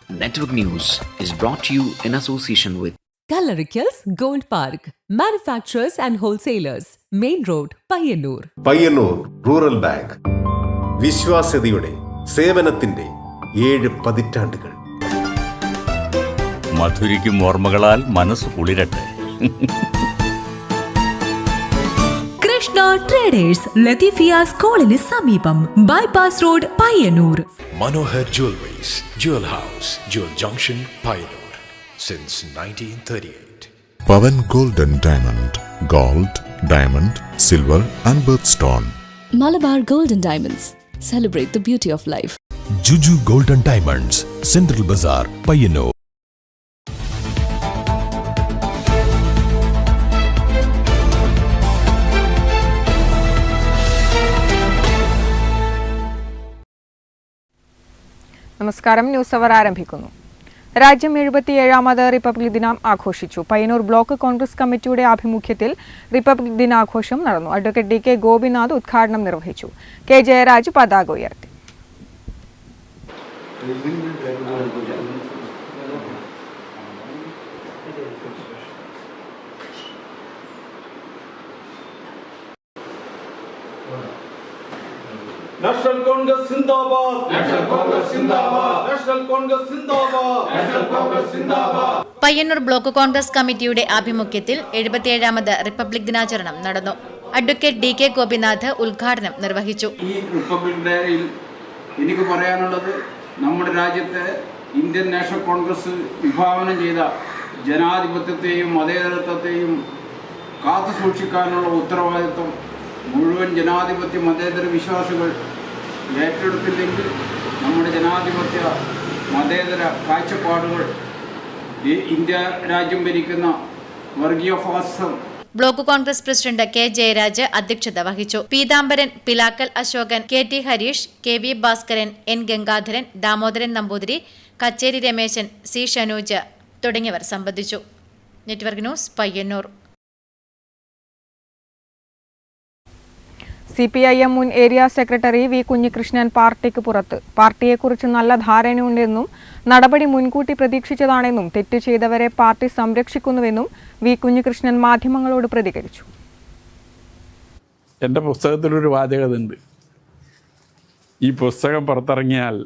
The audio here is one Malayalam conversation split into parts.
Network News is brought to you in association with Coloricals Gold Park, manufacturers and wholesalers, Main Road, Payyannur. Payyannur rural bank വിശ്വാസ്യതയുടെ സേവനത്തിന്റെ 7 പതിറ്റാണ്ടുകൾ. മധുരിക്കും ഓർമ്മകളാൽ മനസ്സ് കുളിരട്ടെ. കൃഷ്ണ ട്രേഡേഴ്സ് ലത്തീഫിയ സ്കൂളിന് സമീപം bypass road Payyanur. Manohar Jewelries, Jewel House, Jewel Junction, Payyanur, since 1938. Pavan Gold and Diamond, Gold, Diamond, Silver and Birthstone. Malabar Gold and Diamonds, celebrate the beauty of life. Juju Gold and Diamonds, Central Bazaar, Payyanur. നമസ്കാരം. ന്യൂസ് അവർ ആരംഭിക്കുന്നു. രാജ്യം 77ാമത് റിപ്പബ്ലിക് ദിനം ആഘോഷിച്ചു. പയ്യന്നൂർ ബ്ലോക്ക് കോൺഗ്രസ് കമ്മിറ്റിയുടെ ആഭിമുഖ്യത്തിൽ റിപ്പബ്ലിക് ദിനാഘോഷം നടന്നു. അഡ്വക്കേറ്റ് DK ഗോപിനാഥ് ഉദ്ഘാടനം നിർവഹിച്ചു. K ജയരാജ് പതാക ഉയർത്തി. National Congress Zindabad. National Congress Zindabad. National Congress Zindabad. National Congress Zindabad. Payyanur block Congress കമ്മിറ്റിയുടെ ആഭിമുഖ്യത്തിൽ 77ാമത് റിപ്പബ്ലിക് ദിനാചരണം നടന്നു. അഡ്വക്കേറ്റ് DK ഗോപിനാഥ് ഉദ്ഘാടനം നിർവഹിച്ചു. ഈ റിപ്പബ്ലിക് ഡേയിൽ എനിക്ക് പറയാനുള്ളത്, നമ്മുടെ രാജ്യത്തെ ഇന്ത്യൻ നാഷണൽ കോൺഗ്രസ് വിഭാവനം ചെയ്ത ജനാധിപത്യത്തെയും മതേതരത്വത്തെയും കാത്തു സൂക്ഷിക്കാനുള്ള ഉത്തരവാദിത്വം മുഴുവൻ ജനാധിപത്യ മതേതര വിശ്വാസികൾ ഏറ്റെടുത്തില്ലെങ്കിൽ നമ്മുടെ ജനാധിപത്യ മതേതര കാഴ്ചപ്പാടുകൾ ഈ ഇന്ത്യ രാജ്യം ഭരിക്കുന്ന വർഗീയ ഫാസിസം. Block Congress president K Jayaraj അധ്യക്ഷത വഹിച്ചു. Peethambaran, Pilakkal Ashokan, KT Harish, KV Bhaskaran, N Gangadharan, Damodaran Namboothiri, കച്ചേരി രമേശൻ, C ഷനൂജ് തുടങ്ങിയവർ സംബന്ധിച്ചു. Network news, Payyanur. CPIM മുൻ ഏരിയ സെക്രട്ടറി V കുഞ്ഞികൃഷ്ണൻ പാർട്ടിക്ക് പുറത്ത്. പാർട്ടിയെക്കുറിച്ച് നല്ല ധാരണയുണ്ടെന്നും നടപടി മുൻകൂട്ടി പ്രതീക്ഷിച്ചതാണെന്നും തെറ്റ് ചെയ്തവരെ പാർട്ടി സംരക്ഷിക്കുന്നുവെന്നും V കുഞ്ഞികൃഷ്ണൻ മാധ്യമങ്ങളോട് പ്രതികരിച്ചു. എൻ്റെ പുസ്തകത്തിലൊരു വാചകമുണ്ട്. ഈ പുസ്തകം പുറത്തിറങ്ങിയാൽ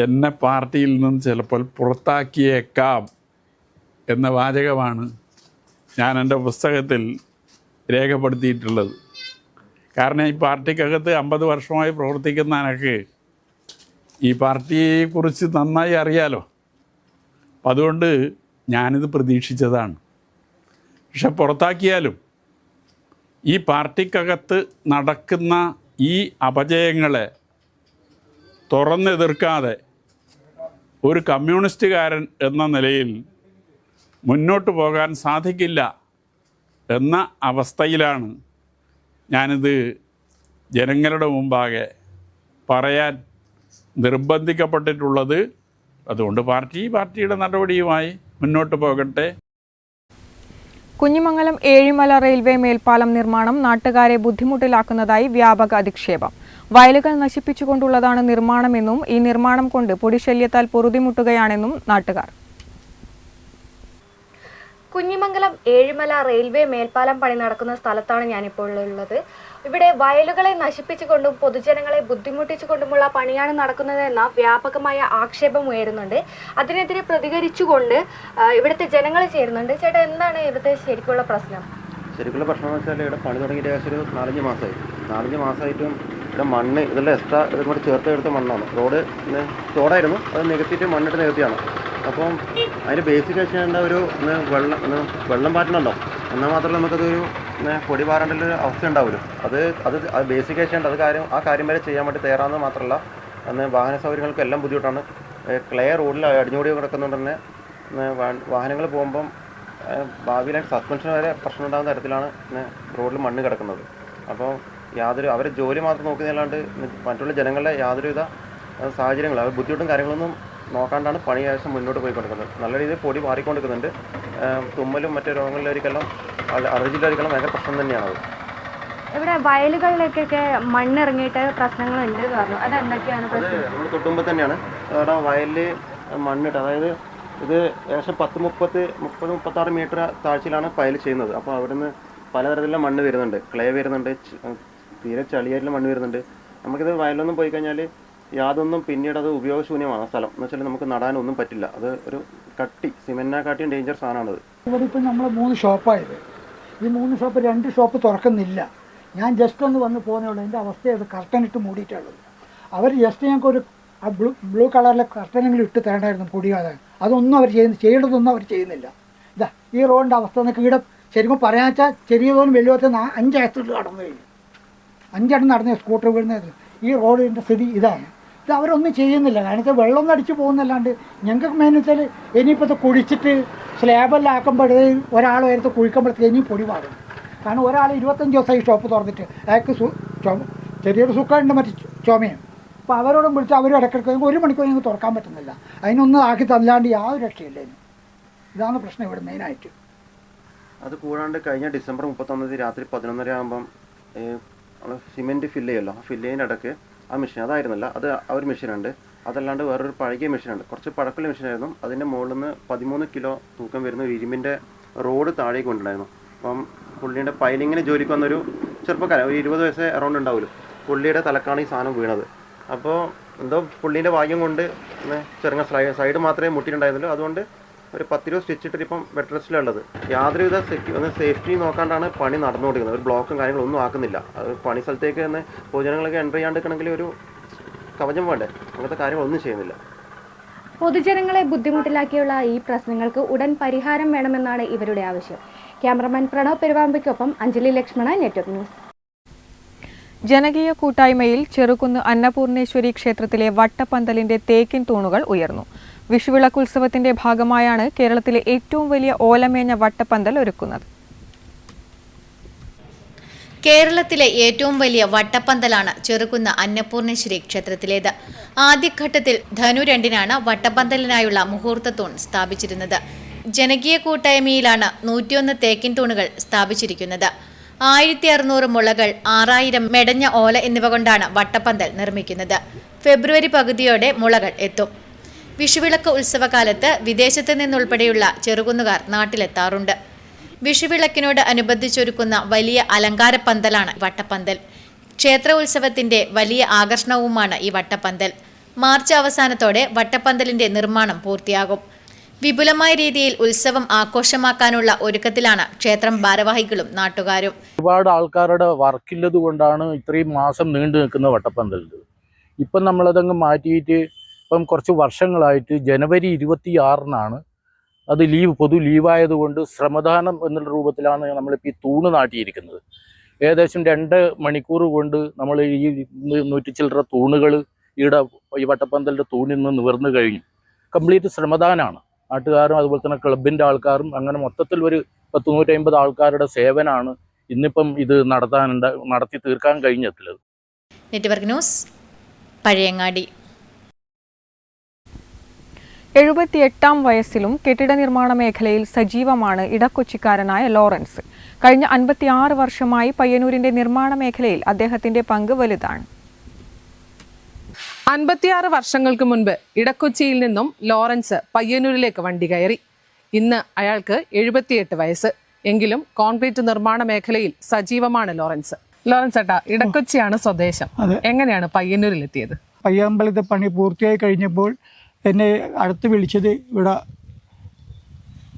എന്നെ പാർട്ടിയിൽ നിന്നും ചിലപ്പോൾ പുറത്താക്കിയേക്കാം എന്ന വാചകമാണ് ഞാൻ എൻ്റെ പുസ്തകത്തിൽ രേഖപ്പെടുത്തിയിട്ടുള്ളത്. കാരണം ഈ പാർട്ടിക്കകത്ത് 50 വർഷമായി പ്രവർത്തിക്കുന്ന എനിക്ക് ഈ പാർട്ടിയെക്കുറിച്ച് നന്നായി അറിയാലോ. അപ്പം അതുകൊണ്ട് ഞാനിത് പ്രതീക്ഷിച്ചതാണ്. പക്ഷെ പുറത്താക്കിയാലും ഈ പാർട്ടിക്കകത്ത് നടക്കുന്ന ഈ അപജയങ്ങളെ തുറന്നെതിർക്കാതെ ഒരു കമ്മ്യൂണിസ്റ്റുകാരൻ എന്ന നിലയിൽ മുന്നോട്ട് പോകാൻ സാധിക്കില്ല എന്ന അവസ്ഥയിലാണ് ഞാനിത് ജനങ്ങളുടെ മുമ്പാകെ പറയാൻ നിർബന്ധിക്കപ്പെട്ടിട്ടുള്ളത്. അതുകൊണ്ട് പാർട്ടിയുടെ നടപടിയുമായി മുന്നോട്ട് പോകട്ടെ. കുഞ്ഞിമംഗലം ഏഴിമല റെയിൽവേ മേൽപ്പാലം നിർമ്മാണം നാട്ടുകാരെ ബുദ്ധിമുട്ടിലാക്കുന്നതായി വ്യാപക അധിക്ഷേപം. വയലുകൾ നശിപ്പിച്ചുകൊണ്ടുള്ളതാണ് നിർമ്മാണമെന്നും ഈ നിർമ്മാണം കൊണ്ട് പൊടിശല്യത്താൽ പൊറുതിമുട്ടുകയാണെന്നും നാട്ടുകാർ. കുഞ്ഞിമംഗലം ഏഴിമല റെയിൽവേ മേൽപ്പാലം പണി നടക്കുന്ന സ്ഥലത്താണ് ഞാനിപ്പോൾ ഉള്ളത്. ഇവിടെ വയലുകളെ നശിപ്പിച്ചുകൊണ്ടും പൊതുജനങ്ങളെ ബുദ്ധിമുട്ടിച്ചുകൊണ്ടുമുള്ള പണിയാണ് നടക്കുന്നതെന്ന വ്യാപകമായ ആക്ഷേപം ഉയരുന്നുണ്ട്. അതിനെതിരെ പ്രതികരിച്ചുകൊണ്ട് ഇവിടുത്തെ ജനങ്ങൾ ചേരുന്നുണ്ട്. ചേട്ടാ, എന്താണ് ഇവിടുത്തെ ശരിക്കുള്ള പ്രശ്നം? ശരിക്കുള്ള പ്രശ്നം എന്ന് വെച്ചാൽ ഇവിടെ പണി തുടങ്ങിയിട്ട് ഏകദേശം ഒരു 4-5 മാസമായിട്ടും ഇവിടെ മണ്ണ് ഇതെല്ലാം എക്സ്ട്രാ ഇതും കൂടി ചേർത്ത് എടുത്ത മണ്ണാണ്. റോഡ് തോടായിരുന്നു, അത് നികത്തിയിട്ട് മണ്ണിട്ട് നികത്തിയാണ്. അപ്പം അതിന് ബേസിക് വെച്ചാൽ ഒരു വെള്ളം പാറ്റണമല്ലോ, എന്നാൽ മാത്രമേ നമുക്കതൊരു പൊടി പാറേണ്ടൊരു അവസ്ഥ ഉണ്ടാവുമല്ലോ. അത് ബേസിക് വെച്ചാൽ ആ കാര്യം വരെ ചെയ്യാൻ വേണ്ടി തയ്യാറാണെന്ന് മാത്രമല്ല, അന്ന് വാഹന സൗകര്യങ്ങൾക്ക് എല്ലാം ബുദ്ധിമുട്ടാണ്. ക്ലേ റോഡിൽ അടിഞ്ഞുകൂടി കിടക്കുന്നതുകൊണ്ട് തന്നെ വാഹനങ്ങൾ പോകുമ്പം ഭാവിയിലായിട്ട് സസ്പെൻഷൻ വരെ പ്രശ്നം ഉണ്ടാകുന്ന തരത്തിലാണ് റോഡിൽ മണ്ണ് കിടക്കുന്നത്. അപ്പോൾ അവരെ ജോലി മാത്രം നോക്കുന്നതല്ലാണ്ട് മറ്റുള്ള ജനങ്ങളുടെ യാതൊരുവിധ സാഹചര്യങ്ങളും അവർ ബുദ്ധിമുട്ടും കാര്യങ്ങളൊന്നും നോക്കാണ്ടാണ് പണി ഏകദേശം മുന്നോട്ട് പോയിക്കൊണ്ടിരിക്കുന്നത്. നല്ല രീതിയിൽ പൊടി മാറിക്കൊണ്ടിരിക്കുന്നുണ്ട്. തുമ്മലും മറ്റു രോഗങ്ങളിലേക്കെല്ലാം അലർജിയിലേക്കെല്ലാം ഭയങ്കര പ്രശ്നം തന്നെയാണത്. ഇവിടെ വയലുകളിലേക്കൊക്കെ മണ്ണിറങ്ങിയിട്ട് പ്രശ്നങ്ങളുണ്ട് പറഞ്ഞു. അതെന്തൊക്കെയാണ് പ്രശ്നം? നമ്മൾ തൊട്ടുമ്പോൾ തന്നെയാണ് അവിടെ വയലിൽ മണ്ണിട്ട്, അതായത് ഇത് ഏകദേശം 30-36 മീറ്റർ താഴ്ചയിലാണ് പൈൽ ചെയ്യുന്നത്. അപ്പോൾ അവിടുന്ന് പലതരത്തിലുള്ള മണ്ണ് വരുന്നുണ്ട്, ക്ലേ വരുന്നുണ്ട്, തീരെ ചളിയായിട്ടുള്ള മണ്ണ് വരുന്നുണ്ട്. നമുക്കിത് വയലൊന്നും പോയി കഴിഞ്ഞാൽ യാതൊന്നും പിന്നീട് അത് ഉപയോഗശൂന്യമാണ് സ്ഥലം എന്ന് വെച്ചാൽ നമുക്ക് നടാനൊന്നും പറ്റില്ല. അത് ഒരു സിമെന്റിനെക്കാട്ടിയും ഡേഞ്ചർ സാധനമാണത്. ഇവിടെ ഇപ്പം നമ്മൾ 3 ഷോപ്പായത്. ഈ 3 ഷോപ്പ് 2 ഷോപ്പ് തുറക്കുന്നില്ല. ഞാൻ ജസ്റ്റ് ഒന്ന് വന്ന് പോകുന്നേ ഉള്ളൂ. എൻ്റെ അവസ്ഥയത് കർട്ടനിട്ട് മൂടിയിട്ടുള്ളത്. അവർ ജസ്റ്റ് ഞങ്ങൾക്കൊരു ബ്ലൂ കളറിലെ കർട്ടനെങ്കിലും ഇട്ട് തരണ്ടായിരുന്നു പൊടിയാതെ. അതൊന്നും അവർ ചെയ്യേണ്ടതൊന്നും അവർ ചെയ്യുന്നില്ല. ഇതാ ഈ റോഡിൻ്റെ അവസ്ഥ എന്നൊക്കെ ഇവിടെ ശരിക്കും പറയാൻ വെച്ചാൽ ചെറിയതോന്നും വലിയതോ 5 ആയത്തിൽ നടന്നു കഴിഞ്ഞു. 5 അടി നടന്ന സ്കൂട്ടർ വീഴുന്നത്. ഈ റോഡിൻ്റെ സ്ഥിതി ഇതാണ്. ഇത് അവരൊന്നും ചെയ്യുന്നില്ല. കാരണം വെച്ചാൽ വെള്ളം അടിച്ച് പോകുന്നല്ലാണ്ട് ഞങ്ങൾക്ക് മെയിൻ വെച്ചാൽ ഇനിയിപ്പോൾ ഇത് കുഴിച്ചിട്ട് സ്ലാബെല്ലാം ആക്കുമ്പോഴേ ഒരാൾ നേരത്തെ കുഴിക്കുമ്പോഴത്തേക്ക് ഇനിയും പൊടി പാടും. കാരണം ഒരാൾ 25 ദിവസമായി ഷോപ്പ് തുറന്നിട്ട് അയാൾക്ക് ചെറിയൊരു സുഖമുണ്ട്, മറ്റ് ചുമയും. അപ്പോൾ അവരോടും വിളിച്ച് അവരും ഇടയ്ക്കിടയ്ക്ക് 1 മണിക്കൂർ ഞങ്ങൾക്ക് തുറക്കാൻ പറ്റുന്നില്ല. അതിനൊന്നും ആക്കി തല്ലാണ്ട് യാതൊരു രക്ഷയില്ല. ഇതാണ് പ്രശ്നം ഇവിടെ മെയിനായിട്ട്. അത് കൂടാണ്ട് കഴിഞ്ഞ ഡിസംബർ 31 രാത്രി 11:30 ആകുമ്പം സിമെൻറ്റ് ഫില്ല് ചെയ്യുമല്ലോ, ആ ഫില്ല് ചെയ്യുന്ന ഇടയ്ക്ക് ആ മെഷീൻ അതായിരുന്നില്ല, അത് ആ ഒരു മെഷീനുണ്ട്. അതല്ലാണ്ട് വേറൊരു പഴകിയ മെഷീനുണ്ട്, കുറച്ച് പഴക്കമുള്ള മെഷീനായിരുന്നു. അതിൻ്റെ മുകളിൽ നിന്ന് 13 കിലോ തൂക്കം വരുന്ന ഒരു ഇരുമ്പിൻ്റെ റോഡ് താഴേക്ക് കൊണ്ടുണ്ടായിരുന്നു. അപ്പം പുള്ളിയുടെ പൈലിങ്ങിന് ജോലിക്ക് വന്നൊരു ചെറുപ്പക്കാരൻ, ഒരു 20 വയസ്സ് അറൗണ്ട് ഉണ്ടാവുമല്ലോ, പുള്ളിയുടെ തലക്കാണ് ഈ സാധനം വീണത്. അപ്പോൾ എന്തോ പുള്ളീൻ്റെ ഭാഗ്യം കൊണ്ട് ചെറുങ്ങ സൈഡ് മാത്രമേ മുട്ടിയിട്ടുണ്ടായിരുന്നുള്ളൂ. അതുകൊണ്ട് ഒരു 10 രൂപ സ്റ്റിച്ച് ഇട്ടിട്ട് ഇപ്പം ബെഡ് റെസ്റ്റിലുള്ളത്. യാതൊരുവിധ സേഫ്റ്റി നോക്കാണ്ടാണ് പണി നടന്നുകൊണ്ടിരിക്കുന്നത്. ഒരു ബ്ലോക്കും കാര്യങ്ങളൊന്നും ആക്കുന്നില്ല. അത് പണി സ്ഥലത്തേക്ക് തന്നെ പൊതുജനങ്ങളൊക്കെ എൻ്റർ ചെയ്യാണ്ടിരിക്കണമെങ്കിൽ ഒരു കവചം വേണ്ടേ, അങ്ങനത്തെ കാര്യങ്ങളൊന്നും ചെയ്യുന്നില്ല. പൊതുജനങ്ങളെ ബുദ്ധിമുട്ടിലാക്കിയുള്ള ഈ പ്രശ്നങ്ങൾക്ക് ഉടൻ പരിഹാരം വേണമെന്നാണ് ഇവരുടെ ആവശ്യം. ക്യാമറമാൻ പ്രണവ് പെരുവാമ്പയ്ക്കൊപ്പം അഞ്ജലി ലക്ഷ്മണ, നെറ്റ്വർക്ക് ന്യൂസ്. ജനകീയ കൂട്ടായ്മയിൽ ചെറുകുന്ന് അന്നപൂർണേശ്വരി ക്ഷേത്രത്തിലെ വട്ടപ്പന്തലിന്റെ തേക്കിൻ തൂണുകൾ ഉയർന്നു. വിഷുവിളക്ക് ഉത്സവത്തിന്റെ ഭാഗമായാണ് കേരളത്തിലെ ഏറ്റവും വലിയ ഓലമേഞ്ഞ വട്ടപ്പന്തൽ ഒരുക്കുന്നത്. കേരളത്തിലെ ഏറ്റവും വലിയ വട്ടപ്പന്തലാണ് ചെറുകുന്ന് അന്നപൂർണേശ്വരി ക്ഷേത്രത്തിലേത്. ആദ്യഘട്ടത്തിൽ ധനു 2-നാണ് വട്ടപ്പന്തലിനായുള്ള മുഹൂർത്തത്തൂൺ സ്ഥാപിച്ചിരുന്നത്. ജനകീയ കൂട്ടായ്മയിലാണ് 101 തേക്കിൻ തൂണുകൾ സ്ഥാപിച്ചിരിക്കുന്നത്. 1600 മുളകൾ, 6000 മെടഞ്ഞ ഓല എന്നിവ കൊണ്ടാണ് വട്ടപ്പന്തൽ നിർമ്മിക്കുന്നത്. ഫെബ്രുവരി പകുതിയോടെ മുളകൾ എത്തും. വിഷുവിളക്ക് ഉത്സവകാലത്ത് വിദേശത്ത് നിന്നുൾപ്പെടെയുള്ള ചെറുകുന്നുകാർ നാട്ടിലെത്താറുണ്ട്. വിഷുവിളക്കിനോട് അനുബന്ധിച്ചൊരുക്കുന്ന വലിയ അലങ്കാര പന്തലാണ് വട്ടപ്പന്തൽ. ക്ഷേത്ര ഉത്സവത്തിന്റെ വലിയ ആകർഷണവുമാണ് ഈ വട്ടപ്പന്തൽ. മാർച്ച് അവസാനത്തോടെ വട്ടപ്പന്തലിന്റെ നിർമ്മാണം പൂർത്തിയാകും. വിപുലമായ രീതിയിൽ ഉത്സവം ആഘോഷമാക്കാനുള്ള ഒരുക്കത്തിലാണ് ക്ഷേത്രം ഭാരവാഹികളും നാട്ടുകാരും. ഒരുപാട് ആൾക്കാരുടെ വർക്കില്ലത് കൊണ്ടാണ് ഇത്രയും മാസം നീണ്ടു നിൽക്കുന്ന വട്ടപ്പന്തൽ. ഇപ്പം നമ്മളതങ്ങ് മാറ്റിയിട്ട് ഇപ്പം കുറച്ച് വർഷങ്ങളായിട്ട് ജനുവരി 26-നാണ് അത് പൊതു ലീവായതുകൊണ്ട് ശ്രമദാനം എന്നുള്ള രൂപത്തിലാണ് നമ്മളിപ്പോൾ ഈ തൂണ് നാട്ടിയിരിക്കുന്നത്. ഏകദേശം 2 മണിക്കൂർ കൊണ്ട് നമ്മൾ ഈ 100 ചില്ലറ തൂണുകൾ ഇവിടെ ഈ വട്ടപ്പന്തലിൻ്റെ തൂണിൽ നിന്ന് നിവർന്നു കഴിഞ്ഞു. കംപ്ലീറ്റ് ശ്രമദാനമാണ്. നാട്ടുകാരും അതുപോലെ തന്നെ ക്ലബിൻ്റെ ആൾക്കാരും അങ്ങനെ മൊത്തത്തിൽ ഒരു 150 ആൾക്കാരുടെ സേവനമാണ് ഇന്നിപ്പം ഇത് നടത്തി തീർക്കാൻ കഴിഞ്ഞിട്ടുള്ളത്. Network news, Pazhayangadi. 78-ാം വയസ്സിലും കെട്ടിട നിർമ്മാണ മേഖലയിൽ സജീവമാണ് ഇടക്കൊച്ചിക്കാരനായ ലോറൻസ്. കഴിഞ്ഞ 56 വർഷമായി പയ്യന്നൂരിന്റെ നിർമ്മാണ മേഖലയിൽ അദ്ദേഹത്തിന്റെ പങ്ക് വലുതാണ്. 56 വർഷങ്ങൾക്ക് മുൻപ് ഇടക്കൊച്ചിയിൽ നിന്നും ലോറൻസ് പയ്യന്നൂരിലേക്ക് വണ്ടി കയറി. ഇന്ന് അയാൾക്ക് 78 വയസ്സ്. എങ്കിലും കോൺക്രീറ്റ് നിർമ്മാണ മേഖലയിൽ സജീവമാണ് ലോറൻസ്. ലോറൻസ് ഏട്ടാ, ഇടക്കൊച്ചിയാണ് സ്വദേശം. എങ്ങനെയാണ് പയ്യന്നൂരിലെത്തിയത്? പയ്യാമ്പലത്തെ പണി പൂർത്തിയായി കഴിഞ്ഞപ്പോൾ എന്നെ അടുത്ത് വിളിച്ചത് ഇവിടെ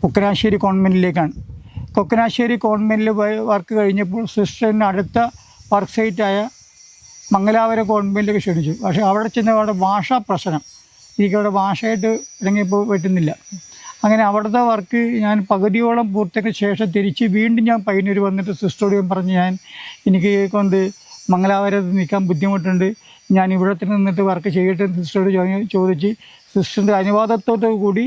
കൊക്കനാശ്ശേരി കോൺവെൻറ്റിലേക്കാണ്. കൊക്കനാശ്ശേരി കോൺവെൻറ്റിൽ വർക്ക് കഴിഞ്ഞപ്പോൾ സിസ്റ്ററിന് അടുത്ത വർക്ക് സൈറ്റായ മംഗലാപുരം കോൺവെൻറ്റിലേക്ക് ക്ഷണിച്ചു. പക്ഷേ അവിടെ ചെന്ന അവിടെ ഭാഷാ പ്രശ്നം, എനിക്കവിടെ ഭാഷയായിട്ട് ഇറങ്ങിയപ്പോൾ പറ്റുന്നില്ല. അങ്ങനെ അവിടുത്തെ വർക്ക് ഞാൻ പകുതിയോളം പൂർത്തിയാക്കിയ ശേഷം തിരിച്ച് വീണ്ടും ഞാൻ പയ്യന്നൂർ വന്നിട്ട് സിസ്റ്ററോട് പറഞ്ഞ് എനിക്ക് കൊണ്ട് മംഗലാപുരത്ത് നിൽക്കാൻ ബുദ്ധിമുട്ടുണ്ട്, ഞാൻ ഇവിടെ നിന്നിട്ട് വർക്ക് ചെയ്യട്ടെ സിസ്റ്ററോട് ചോദിച്ച് സിസ്റ്ററിൻ്റെ അനുവാദത്തോടു കൂടി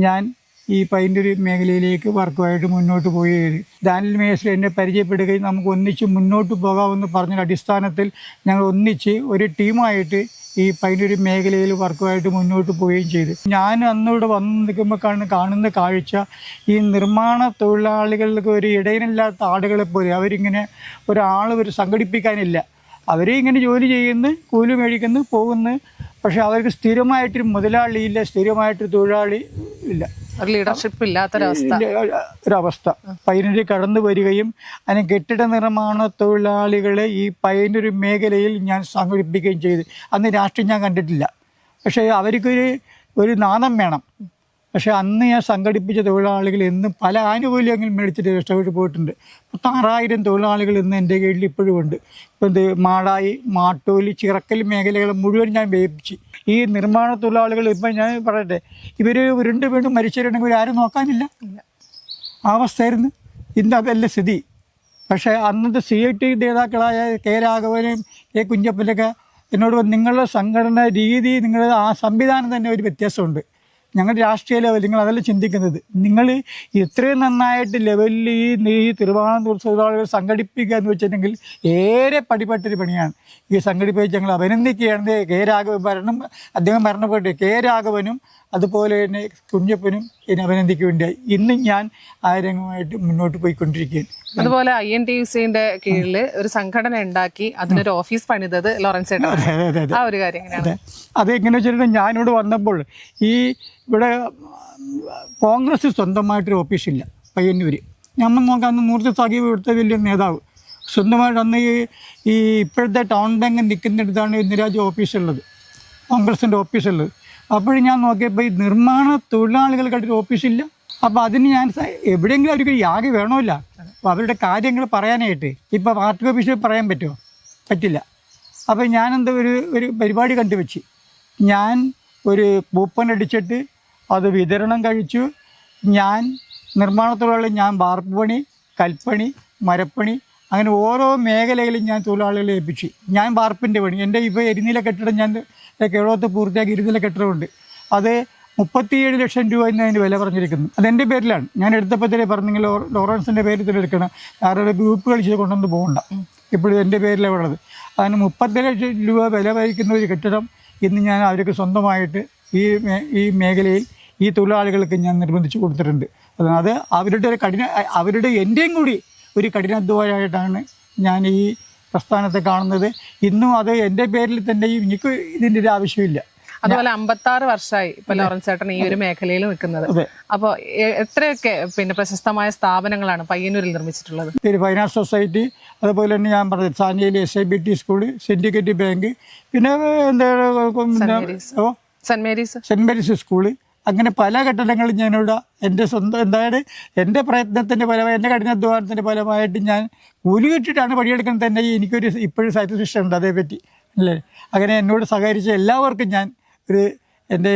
ഞാൻ ഈ പയ്യന്നൂർ മേഖലയിലേക്ക് വർക്കുമായിട്ട് മുന്നോട്ട് പോയി. ഡാനിയൽ മേസ്ത്രി എന്നെ പരിചയപ്പെടുകയും നമുക്ക് ഒന്നിച്ച് മുന്നോട്ട് പോകാമെന്ന് പറഞ്ഞൊരു അടിസ്ഥാനത്തിൽ ഞങ്ങൾ ഒന്നിച്ച് ഒരു ടീമായിട്ട് ഈ പയ്യന്നൂർ മേഖലയിൽ വർക്കുമായിട്ട് മുന്നോട്ട് പോവുകയും ചെയ്തു. ഞാൻ അന്നിവിടെ വന്ന് നിൽക്കുമ്പോൾ കാണുന്ന കാഴ്ച ഈ നിർമ്മാണ തൊഴിലാളികൾക്ക് ഒരു ഇടയിലില്ലാത്ത ആളുകളെ പോലെ അവരിങ്ങനെ ഒരാൾ സംഘടിപ്പിക്കാനില്ല. അവർ ഇങ്ങനെ ജോലി ചെയ്യുന്നു, കൂലി മേടിക്കുന്നു, പോകുന്നു. പക്ഷെ അവർക്ക് സ്ഥിരമായിട്ടൊരു മുതലാളിയില്ല, സ്ഥിരമായിട്ടൊരു തൊഴിലാളി ഇല്ല, ലീഡർഷിപ്പ് ഒരവസ്ഥ. പയ്യന്നൂർ കടന്നു വരികയും അതിന് കെട്ടിട നിർമ്മാണ തൊഴിലാളികളെ ഈ പയ്യന്നൂർ മേഖലയിൽ ഞാൻ സംഘടിപ്പിക്കുകയും ചെയ്തു. അന്ന് രാഷ്ട്രീയം ഞാൻ കണ്ടിട്ടില്ല, പക്ഷേ അവർക്കൊരു നാണം വേണം. പക്ഷേ അന്ന് ഞാൻ സംഘടിപ്പിച്ച തൊഴിലാളികൾ ഇന്നും പല ആനുകൂല്യങ്ങളും മേടിച്ചിട്ട് രക്ഷപ്പെട്ട് പോയിട്ടുണ്ട്. 6,000 തൊഴിലാളികൾ ഇന്ന് എൻ്റെ കീഴിൽ ഇപ്പോഴും ഉണ്ട്. ഇപ്പം മാടായി, മാട്ടൂലി, ചിറക്കൽ മേഖലകൾ മുഴുവൻ ഞാൻ വേപ്പിച്ച്. ഈ നിർമ്മാണ തൊഴിലാളികൾ ഇപ്പം ഞാൻ പറയട്ടെ, ഇവർ ഉരുണ്ട് വീണ്ടും മരിച്ചിട്ടുണ്ടെങ്കിൽ ഇവരാരും നോക്കാനില്ല, ആ അവസ്ഥയായിരുന്നു. ഇന്ന് അതല്ല സ്ഥിതി. പക്ഷേ അന്നത്തെ CIT നേതാക്കളായ കെ രാഘവനും കെ കുഞ്ഞപ്പനൊക്കെ എന്നോട് നിങ്ങളുടെ സംഘടന രീതി, നിങ്ങളുടെ ആ സംവിധാനം തന്നെ ഒരു വ്യത്യാസമുണ്ട്. ഞങ്ങളുടെ രാഷ്ട്രീയ ലെവൽ നിങ്ങൾ അതല്ല ചിന്തിക്കുന്നത്. നിങ്ങൾ ഇത്രയും നന്നായിട്ട് ലെവലിൽ ഈ തിരുവനന്തപുരം തൊഴിലാളികൾ സംഘടിപ്പിക്കുക എന്ന് വെച്ചിട്ടുണ്ടെങ്കിൽ ഏറെ പടിപ്പെട്ടൊരു പണിയാണ്. ഈ സംഘടിപ്പിച്ച് ഞങ്ങൾ അഭിനന്ദിക്കുകയാണ്. കെ രാഘവൻ അദ്ദേഹം മരണപ്പെട്ടു. കെ രാഘവനും അതുപോലെ തന്നെ കുഞ്ഞപ്പനും എന്നെ അഭിനന്ദിക്കുകയുണ്ടായി. ഇന്നും ഞാൻ ആ രംഗമായിട്ട് മുന്നോട്ട് പോയിക്കൊണ്ടിരിക്കുകയാണ്. അതുപോലെ INTUCന്റെ കീഴിൽ ഒരു സംഘടന ഉണ്ടാക്കി അതിനൊരു ഓഫീസ് പണിതത് ലോറൻസ് ഏട്ടൻ. ആ ഒരു കാര്യം എങ്ങനെയാണ്? അതെങ്ങനെ വെച്ചിട്ടുണ്ടെങ്കിൽ ഞാനിവിടെ വന്നപ്പോൾ ഇവിടെ കോൺഗ്രസ് സ്വന്തമായിട്ടൊരു ഓഫീസില്ല പയ്യന്നൂർ. നമ്മൾ നോക്കാം, അന്ന് മൂർത്തി സാഹിബ് ഇവിടുത്തെ വലിയ നേതാവ് സ്വന്തമായിട്ട് അന്ന് ഈ ഇപ്പോഴത്തെ ടൗൺ ബാങ്ക് നിൽക്കുന്നിടത്താണ് ഇന്ദിരാജി ഓഫീസുള്ളത്, കോൺഗ്രസിൻ്റെ ഓഫീസുള്ളത്. അപ്പോഴും ഞാൻ നോക്കിയപ്പോൾ ഈ നിർമ്മാണ തൊഴിലാളികൾക്കായിട്ടൊരു ഓഫീസില്ല. അപ്പോൾ അതിന് ഞാൻ എവിടെയെങ്കിലും അവർക്ക് യാഗ വേണമല്ല, അപ്പോൾ അവരുടെ കാര്യങ്ങൾ പറയാനായിട്ട്. ഇപ്പോൾ പാർട്ടി ഓഫീസിൽ പറയാൻ പറ്റുമോ? പറ്റില്ല. അപ്പോൾ ഞാനെന്താ ഒരു പരിപാടി കണ്ടുവെച്ച് ഞാൻ ഒരു കൂപ്പൺ അടിച്ചിട്ട് അത് വിതരണം കഴിച്ചു. ഞാൻ നിർമ്മാണ തൊഴിലാളി, ഞാൻ വാർപ്പ് പണി, കൽപ്പണി, മരപ്പണി, അങ്ങനെ ഓരോ മേഖലയിലും ഞാൻ തൊഴിലാളികളെ ഏൽപ്പിച്ചു. ഞാൻ വാർപ്പിൻ്റെ പണി, എൻ്റെ ഇപ്പോൾ എരിനില കെട്ടിടം ഞാൻ കേരളത്തിൽ പൂർത്തിയാക്കി ഇരുനില കെട്ടിടമുണ്ട്. അത് 37 ലക്ഷം രൂപ എന്ന് അതിൻ്റെ വില പറഞ്ഞിരിക്കുന്നു. അതെൻ്റെ പേരിലാണ്. ഞാൻ എടുത്തപ്പോൾ തന്നെ പറഞ്ഞെങ്കിൽ ലോറൻസിൻ്റെ പേരിൽ തന്നെ എടുക്കണം, ആരുടെ ഗ്രൂപ്പുകൾ ചെയ്ത് കൊണ്ടുവന്ന് പോകണ്ട, ഇപ്പോഴും എൻ്റെ പേരിലാണ് ഉള്ളത്. അതിന് 30 ലക്ഷം രൂപ വില വഹിക്കുന്ന ഒരു കെട്ടിടം ഇന്ന് ഞാൻ അവർക്ക് സ്വന്തമായിട്ട് ഈ മേഖലയിൽ ഈ തൊഴിലാളികൾക്ക് ഞാൻ നിർബന്ധിച്ച് കൊടുത്തിട്ടുണ്ട്. അത് അവരുടെ എൻ്റെയും കൂടി ഒരു കഠിനാധ്വാനമായിട്ടാണ് ഞാൻ ഈ പ്രസ്ഥാനത്തെ കാണുന്നത്. ഇന്നും അത് എൻ്റെ പേരിൽ തന്നെ, എനിക്ക് ഇതിൻ്റെ ഒരു ആവശ്യമില്ല. അതുപോലെ 56 വർഷമായി ഇപ്പൊ ലോറൻസ് ചേട്ടൻ ഈ ഒരു മേഖലയിൽ നിൽക്കുന്നത്. അപ്പോൾ എത്രയൊക്കെ പ്രശസ്തമായ സ്ഥാപനങ്ങളാണ് പയ്യന്നൂരിൽ നിർമ്മിച്ചിട്ടുള്ളത്? ഫൈനാൻസ് സൊസൈറ്റി, അതുപോലെ തന്നെ ഞാൻ പറഞ്ഞത് സാനിയയിൽ SIBT സ്കൂള്, സിൻഡിക്കേറ്റ് ബാങ്ക്, പിന്നെ സെന്റ് മേരീസ് സ്കൂള്, അങ്ങനെ പല ഘട്ടങ്ങളും ഞാനിവിടെ എൻ്റെ സ്വന്തം എൻ്റെ പ്രയത്നത്തിൻ്റെ ഫലമായി, എൻ്റെ കഠിനാധ്വാനത്തിൻ്റെ ഫലമായിട്ട് ഞാൻ കൂലി കിട്ടിയിട്ടാണ് പണിയെടുക്കുന്നത്. തന്നെ എനിക്കൊരു ഇപ്പോഴും സാറ്റിസ്ഫാക്ഷൻ ഉണ്ട് അതേപ്പറ്റി, അല്ലേ? അങ്ങനെ എന്നോട് സഹകരിച്ച എല്ലാവർക്കും ഞാൻ എൻ്റെ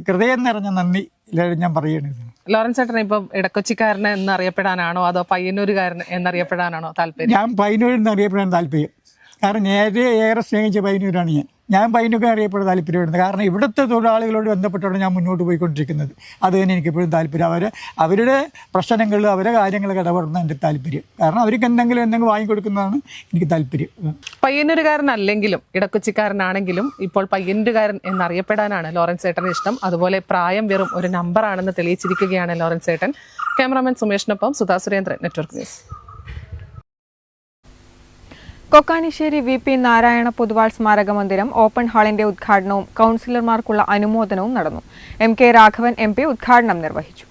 ഹൃദയം നിറഞ്ഞ നന്ദി എല്ലാവരും ഞാൻ പറയുകയാണ്. ലോറൻസ് ചേട്ടൻ ഇപ്പം ഇടക്കൊച്ചിക്കാരൻ എന്നറിയപ്പെടാനാണോ അതോ പയ്യന്നൂരുകാരൻ എന്നറിയപ്പെടാനാണോ താല്പര്യം? ഞാൻ പയ്യന്നൂരിൽ നിന്ന് അറിയപ്പെടാൻ താല്പര്യം. കാരണം ഏറെ സ്നേഹിച്ച പയ്യന്നൂരാണ് ഞാൻ പയ്യന്നൂർ അറിയപ്പെടാൻ താല്പര്യപ്പെടുന്നത്. കാരണം ഇവിടുത്തെ തൊഴിലാളികളോട് ബന്ധപ്പെട്ടാണ് ഞാൻ മുന്നോട്ട് പോയിക്കൊണ്ടിരിക്കുന്നത്. അത് തന്നെ എനിക്കെപ്പോഴും താല്പര്യം. അവരുടെ പ്രശ്നങ്ങൾ, അവരുടെ കാര്യങ്ങളൊക്കെ ഇടപെടുന്ന എൻ്റെ താല്പര്യം. കാരണം അവർക്ക് എന്തെങ്കിലും വാങ്ങിക്കൊടുക്കുന്നതാണ് എനിക്ക് താല്പര്യം. പയ്യന്നൂരുകാരനല്ലെങ്കിലും ഇടക്കൊച്ചിക്കാരനാണെങ്കിലും ഇപ്പോൾ പയ്യന്നൂരുകാരൻ എന്നറിയപ്പെടാനാണ് ലോറൻസ് ചേട്ടന് ഇഷ്ടം. അതുപോലെ പ്രായം വെറും ഒരു നമ്പറാണെന്ന് തെളിയിച്ചിരിക്കുകയാണ് ലോറൻസ് ചേട്ടൻ. ക്യാമറാമാൻ സുമേഷിനൊപ്പം Sudha Surendran, network news. Kokkanissery VP Narayana Poduval സ്മാരക മന്ദിരം ഓപ്പൺ ഹാളിന്റെ ഉദ്ഘാടനവും കൗൺസിലർമാർക്കുള്ള അനുമോദനവും നടന്നു. MK രാഘവൻ MP ഉദ്ഘാടനം നിർവഹിച്ചു.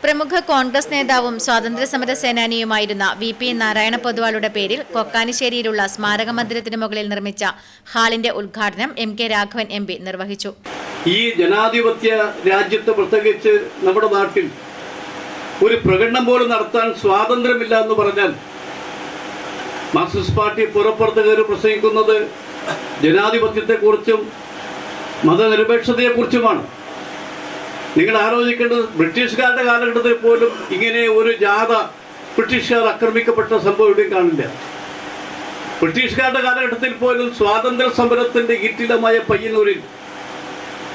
പ്രമുഖ കോൺഗ്രസ് നേതാവും സ്വാതന്ത്ര്യസമര സേനാനിയുമായിരുന്ന VP നാരായണ പൊതുവാളുടെ പേരിൽ കൊക്കാനിശ്ശേരിയിലുള്ള സ്മാരക മന്ദിരത്തിന് മുകളിൽ നിർമ്മിച്ച ഹാളിന്റെ ഉദ്ഘാടനം MK രാഘവൻ MP നിർവഹിച്ചു. ഈ ജനാധിപത്യ രാജ്യത്ത്, പ്രത്യേകിച്ച് നമ്മുടെ നാട്ടിൽ, ഒരു പ്രകടനം പോലും നടത്താൻ സ്വാതന്ത്ര്യമില്ല എന്ന് പറഞ്ഞാൽ മാർക്സിസ്റ്റ് പാർട്ടി പുറപ്പെടുത്തുകാർ പ്രസംഗിക്കുന്നത് ജനാധിപത്യത്തെക്കുറിച്ചും മതനിരപേക്ഷതയെക്കുറിച്ചുമാണ്. നിങ്ങൾ ആലോചിക്കേണ്ടത്, ബ്രിട്ടീഷുകാരുടെ കാലഘട്ടത്തിൽ പോലും ഇങ്ങനെ ഒരു ജാഥ ബ്രിട്ടീഷുകാർ ആക്രമിക്കപ്പെട്ട സംഭവം എവിടെയും കാണില്ല. ബ്രിട്ടീഷുകാരുടെ കാലഘട്ടത്തിൽ പോലും സ്വാതന്ത്ര്യ സമരത്തിന്റെ ഈറ്റിലമായ പയ്യന്നൂരിൽ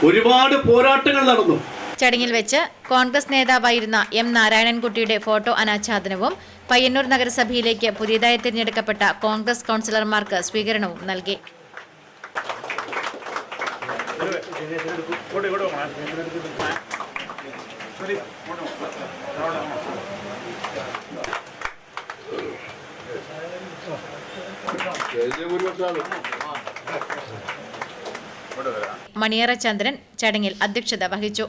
ഒരുപാട് പോരാട്ടങ്ങൾ നടന്നു. ചടങ്ങിൽ വെച്ച് കോൺഗ്രസ് നേതാവായിരുന്ന M നാരായണൻകുട്ടിയുടെ ഫോട്ടോ അനാച്ഛാദനവും പയ്യന്നൂർ നഗരസഭയിലേക്ക് പുതിയതായി തിരഞ്ഞെടുക്കപ്പെട്ട കോൺഗ്രസ് കൗൺസിലർമാർക്ക് സ്വീകരണവും നൽകി. മണിയറ ചന്ദ്രൻ ചടങ്ങിൽ അധ്യക്ഷത വഹിച്ചു.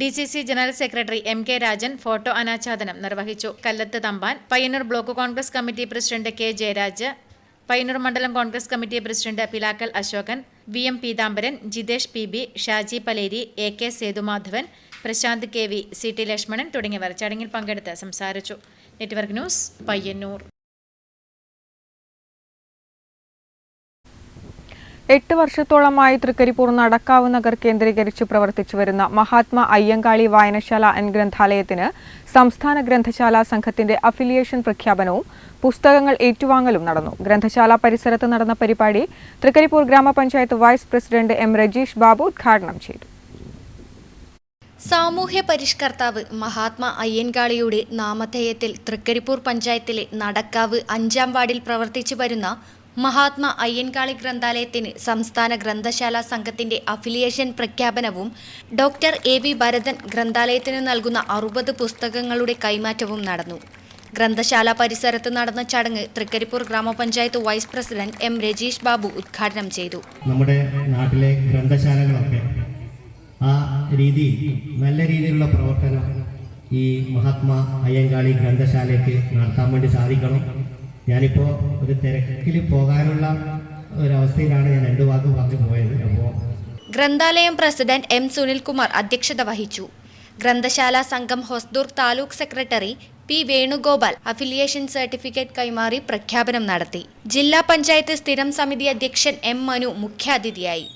DCC general secretary MK Rajan photo അനാച്ഛാദനം നിർവഹിച്ചു. Kallath Thampan, Payyannur block Congress committee president K Jayaraj, Payyannur മണ്ഡലം Congress committee president Pilakkal Ashokan, VM Peethambaran, Jithesh PB, Shaji Paleri, AK Sethumadhavan, Prashanth KV, CT Lakshmanan തുടങ്ങിയവർ ചടങ്ങിൽ പങ്കെടുത്ത് സംസാരിച്ചു. Network news, Payyanur. 8 വർഷത്തോളമായി തൃക്കരിപ്പൂർ നടക്കാവ് നഗർ കേന്ദ്രീകരിച്ച് പ്രവർത്തിച്ചു വരുന്ന മഹാത്മാ അയ്യങ്കാളി വായനശാല ആൻഡ് ഗ്രന്ഥാലയത്തിന് സംസ്ഥാന ഗ്രന്ഥശാല സംഘത്തിന്റെ അഫിലിയേഷൻ പ്രഖ്യാപനവും പുസ്തകങ്ങൾ ഏറ്റുവാങ്ങലും നടന്നു. ഗ്രന്ഥശാല പരിസരത്ത് നടന്ന പരിപാടി തൃക്കരിപ്പൂർ ഗ്രാമപഞ്ചായത്ത് vice president M Rajeesh Babu ഉദ്ഘാടനം ചെയ്തു. സാമൂഹ്യ പരിഷ്കർത്താവ് മഹാത്മാ അയ്യൻകാളിയുടെ നാമധേയത്തിൽ തൃക്കരിപ്പൂർ പഞ്ചായത്തിലെ നടക്കാവ് 5-ാം വാർഡിൽ പ്രവർത്തിച്ചു വരുന്ന മഹാത്മാ അയ്യൻകാളി ഗ്രന്ഥാലയത്തിന് സംസ്ഥാന ഗ്രന്ഥശാല സംഘത്തിന്റെ അഫിലിയേഷൻ പ്രഖ്യാപനവും ഡോക്ടർ AV ഭരതൻ ഗ്രന്ഥാലയത്തിന് നൽകുന്ന 60 പുസ്തകങ്ങളുടെ കൈമാറ്റവും നടന്നു. ഗ്രന്ഥശാല പരിസരത്ത് നടന്ന ചടങ്ങ് തൃക്കരിപ്പൂർ ഗ്രാമപഞ്ചായത്ത് vice president M Rajeesh Babu ഉദ്ഘാടനം ചെയ്തു. നമ്മുടെ നാട്ടിലെ ഗ്രന്ഥശാലകളൊക്കെ ആ രീതിയിൽ നല്ല രീതിയിലുള്ള പ്രവർത്തനം ഈ മഹാത്മാ അയ്യങ്കാളി ഗ്രന്ഥശാലയ്ക്ക് നടത്താൻ വേണ്ടി സാധിക്കണം. ഞാനിപ്പോൾ ഒരു തിരക്കിൽ പോകാനുള്ള ഒരവസ്ഥയിലാണ് ഞാൻ 2 വാക്ക് പറഞ്ഞു പോയത്. അപ്പോൾ ഗ്രന്ഥാലയം പ്രസിഡന്റ് M സുനിൽകുമാർ അധ്യക്ഷത വഹിച്ചു. ഗ്രന്ഥശാല സംഘം Hosdurg taluk secretary P Venugopal affiliation certificate കൈമാറി പ്രഖ്യാപനം നടത്തി. ജില്ലാ പഞ്ചായത്ത് സ്ഥിരം സമിതി അധ്യക്ഷൻ M മനു മുഖ്യാതിഥിയായി.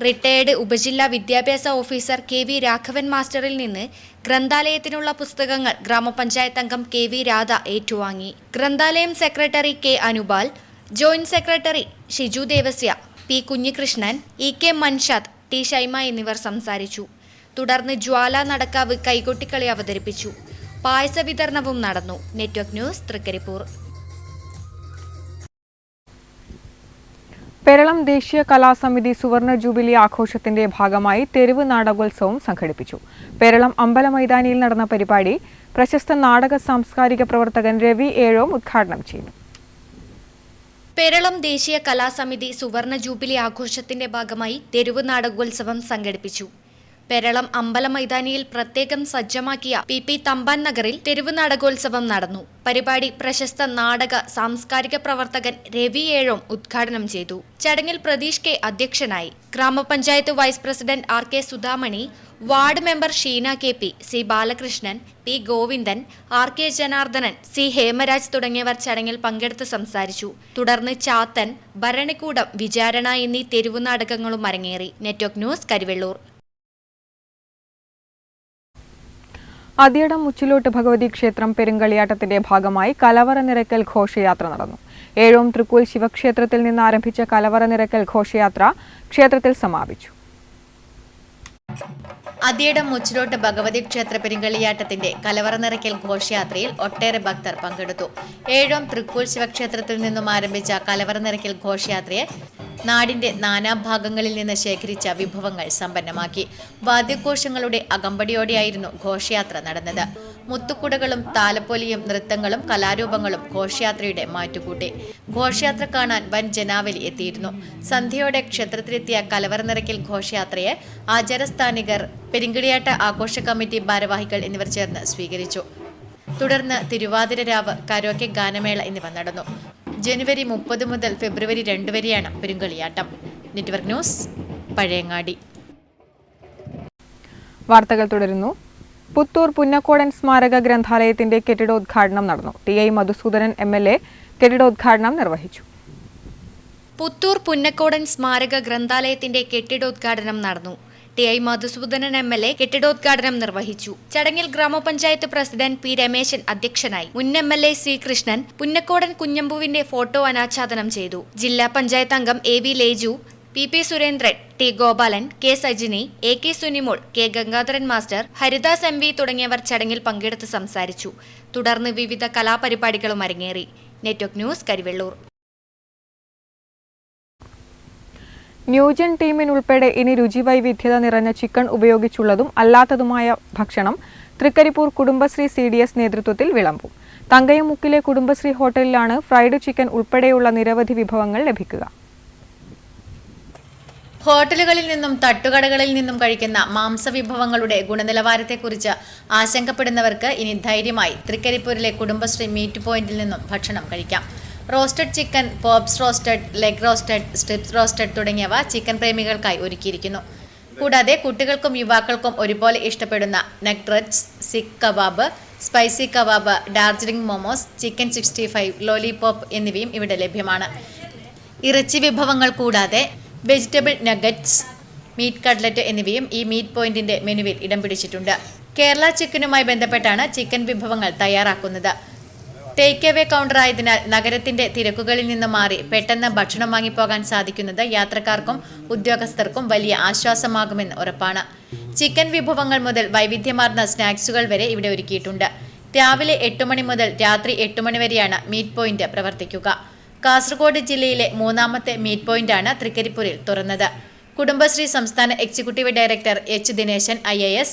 റിട്ടയേർഡ് ഉപജില്ലാ വിദ്യാഭ്യാസ ഓഫീസർ KV രാഘവൻ മാസ്റ്ററിൽ നിന്ന് ഗ്രന്ഥാലയത്തിനുള്ള പുസ്തകങ്ങൾ ഗ്രാമപഞ്ചായത്ത് അംഗം KV രാധ ഏറ്റുവാങ്ങി. ഗ്രന്ഥാലയം സെക്രട്ടറി K Anupal, joint secretary Shiju Devasya, P Kunhikrishnan, EK Manshad, T Shaima എന്നിവർ സംസാരിച്ചു. തുടർന്ന് ജ്വാല നടക്കാവ് കൈകൊട്ടിക്കളി അവതരിപ്പിച്ചു. പായസ വിതരണവും നടന്നു. Network news, Trikaripur. പെരളം ദേശീയ കലാസമിതി സുവർണ ജൂബിലി ആഘോഷത്തിന്റെ ഭാഗമായി തെരുവ് നാടകോത്സവം സംഘടിപ്പിച്ചു. പെരളം അമ്പലമൈതാനിയിൽ നടന്ന പരിപാടി പ്രശസ്ത നാടക സാംസ്കാരിക പ്രവർത്തകൻ രവി ഏഴോം ഉദ്ഘാടനം ചെയ്തു. പെരളം ദേശീയ കലാസമിതി സുവർണ ജൂബിലി ആഘോഷത്തിന്റെ ഭാഗമായി തെരുവ് നാടകോത്സവം സംഘടിപ്പിച്ചു. പെരളം അമ്പലമൈതാനിയിൽ പ്രത്യേകം സജ്ജമാക്കിയ PP തമ്പാൻ നഗറിൽ തെരുവ് നാടകോത്സവം നടന്നു. പരിപാടി പ്രശസ്ത നാടക സാംസ്കാരിക പ്രവർത്തകൻ രവി ഏഴോം ഉദ്ഘാടനം ചെയ്തു. ചടങ്ങിൽ പ്രതീഷ് K അധ്യക്ഷനായി. ഗ്രാമപഞ്ചായത്ത് vice president RK Sudhamani, ward member Sheena KP, C Balakrishnan, P Govindan, RK Janardhanan, C Hemaraj തുടങ്ങിയവർ ചടങ്ങിൽ പങ്കെടുത്ത് സംസാരിച്ചു. തുടർന്ന് ചാത്തൻ, ഭരണിക്കൂടം, വിചാരണ എന്നീ തെരുവ് നാടകങ്ങളും അരങ്ങേറി. Network news, Karivellur. അതിയടം മുച്ചിലോട്ട് ഭഗവതി ക്ഷേത്രം പെരുങ്കളിയാട്ടത്തിന്റെ ഭാഗമായി കലവറ നിറയ്ക്കൽ ഘോഷയാത്ര നടന്നു. ഏഴോം തൃക്കൂൽ ശിവക്ഷേത്രത്തിൽ നിന്ന് ആരംഭിച്ച കലവറ നിറയ്ക്കൽ ഘോഷയാത്ര ക്ഷേത്രത്തിൽ സമാപിച്ചു. അതിയടം മുച്ചിലോട്ട് ഭഗവതി ക്ഷേത്ര പെരുങ്കളിയാട്ടത്തിന്റെ കലവറ നിറയ്ക്കൽ ഘോഷയാത്രയിൽ ഒട്ടേറെ ഭക്തർ പങ്കെടുത്തു. ഏഴോം തൃക്കൂൽ ശിവക്ഷേത്രത്തിൽ നിന്നും ആരംഭിച്ച കലവറ നിറയ്ക്കൽ ഘോഷയാത്രയെ നാടിന്റെ നാനാഭാഗങ്ങളിൽ നിന്ന് ശേഖരിച്ച വിഭവങ്ങൾ സമ്പന്നമാക്കി. വാദ്യഘോഷങ്ങളുടെ അകമ്പടിയോടെയായിരുന്നു ഘോഷയാത്ര നടന്നത്. മുത്തുക്കുടകളും താലപ്പൊലിയും നൃത്തങ്ങളും കലാരൂപങ്ങളും ഘോഷയാത്രയുടെ മാറ്റുകൂട്ടി. ഘോഷയാത്ര കാണാൻ വൻ ജനാവലി എത്തിയിരുന്നു. സന്ധ്യയോടെ ക്ഷേത്രത്തിലെത്തിയ കലവറ നിറയ്ക്കൽ ഘോഷയാത്രയെ ആചാരസ്ഥാനികർ, പെരുങ്കളിയാട്ട ആഘോഷ കമ്മിറ്റി ഭാരവാഹികൾ എന്നിവർ ചേർന്ന് സ്വീകരിച്ചു. തുടർന്ന് തിരുവാതിര രാവ്, കരോക്കെ ഗാനമേള എന്നിവ നടന്നു. ജനുവരി 30 മുതൽ ഫെബ്രുവരി 2 വരെയാണ് പെരുങ്കളിയാട്ടം. Network news, Pazhayangadi. വാർത്തകൾ തുടരുന്നു. പുത്തൂർ പുന്നക്കോടൻ സ്മാരക ഗ്രന്ഥാലയത്തിന്റെ കെട്ടിടോദ്ഘാടനം നടന്നു. TI മധുസൂദനൻ MLA കെട്ടിടോദ്ഘാടനം നിർവഹിച്ചു. പുത്തൂർ പുന്നക്കോടൻ സ്മാരക ഗ്രന്ഥാലയത്തിന്റെ കെട്ടിടോദ്ഘാടനം നടന്നു. TI മധുസൂദനൻ MLA കെട്ടിടോദ്ഘാടനം നിർവഹിച്ചു. ചടങ്ങിൽ ഗ്രാമപഞ്ചായത്ത് പ്രസിഡന്റ് P രമേശൻ അധ്യക്ഷനായി. മുൻ MLA C Krishnan Punnakkodan കുഞ്ഞമ്പുവിന്റെ photo അനാച്ഛാദനം ചെയ്തു. ജില്ലാ പഞ്ചായത്ത് അംഗം AV Leju, PP Surendran, T Gopalan, K Sajini, AK Sunimol, K Gangadharan master, Haridas MV തുടങ്ങിയവർ ചടങ്ങിൽ പങ്കെടുത്ത് സംസാരിച്ചു. തുടർന്ന് വിവിധ കലാപരിപാടികളും അരങ്ങേറി. Network news, Karivellur. ന്യൂജൻ ടീമിനുൾപ്പെടെ ഇനി രുചിവൈവിധ്യത നിറഞ്ഞ ചിക്കൻ ഉപയോഗിച്ചുള്ളതും അല്ലാത്തതുമായ ഭക്ഷണം തൃക്കരിപ്പൂർ കുടുംബശ്രീ CDS നേതൃത്വത്തിൽ വിളമ്പും. തങ്കയമുക്കിലെ കുടുംബശ്രീ ഹോട്ടലിലാണ് ഫ്രൈഡ് ചിക്കൻ ഉൾപ്പെടെയുള്ള നിരവധി വിഭവങ്ങൾ ലഭിക്കുക. ഹോട്ടലുകളിൽ നിന്നും തട്ടുകടകളിൽ നിന്നും കഴിക്കുന്ന മാംസവിഭവങ്ങളുടെ ഗുണനിലവാരത്തെക്കുറിച്ച് ആശങ്കപ്പെടുന്നവർക്ക് ഇനി ധൈര്യമായി തൃക്കരിപ്പൂരിലെ കുടുംബശ്രീ മീറ്റ് പോയിന്റിൽ നിന്നും ഭക്ഷണം കഴിക്കാം. Roasted chicken, pops roasted, leg roasted, strips roasted തുടങ്ങിയവ ചിക്കൻ പ്രേമികൾക്കായി ഒരുക്കിയിരിക്കുന്നു. കൂടാതെ കുട്ടികൾക്കും യുവാക്കൾക്കും ഒരുപോലെ ഇഷ്ടപ്പെടുന്ന nuggets, seekh kebab, spicy kebab, Darjeeling momos, chicken 65, lollipop എന്നിവയും ഇവിടെ ലഭ്യമാണ്. ഇറച്ചി വിഭവങ്ങൾ കൂടാതെ വെജിറ്റബിൾ നഗറ്റ്സ്, മീറ്റ് കട്ട്ലറ്റ് എന്നിവയും ഈ മീറ്റ് പോയിന്റിന്റെ മെനുവിൽ ഇടം പിടിച്ചിട്ടുണ്ട്. കേരള ചിക്കനുമായി ബന്ധപ്പെട്ടാണ് ചിക്കൻ വിഭവങ്ങൾ തയ്യാറാക്കുന്നത്. ടേക്ക് അവേ കൗണ്ടർ ആയതിനാൽ നഗരത്തിന്റെ തിരക്കുകളിൽ നിന്ന് മാറി പെട്ടെന്ന് ഭക്ഷണം വാങ്ങിപ്പോകാൻ സാധിക്കുന്നത് യാത്രക്കാർക്കും ഉദ്യോഗസ്ഥർക്കും വലിയ ആശ്വാസമാകുമെന്ന് ഉറപ്പാണ്. ചിക്കൻ വിഭവങ്ങൾ മുതൽ വൈവിധ്യമാർന്ന സ്നാക്സുകൾ വരെ ഇവിടെ ഒരുക്കിയിട്ടുണ്ട്. രാവിലെ 8 മണി മുതൽ രാത്രി 8 മണി വരെയാണ് മീറ്റ് പോയിന്റ് പ്രവർത്തിക്കുക. കാസർഗോഡ് ജില്ലയിലെ 3ാമത്തെ മീറ്റ് പോയിന്റാണ് തൃക്കരിപ്പൂരിൽ തുറന്നത്. കുടുംബശ്രീ സംസ്ഥാന executive director H Dineshan IAS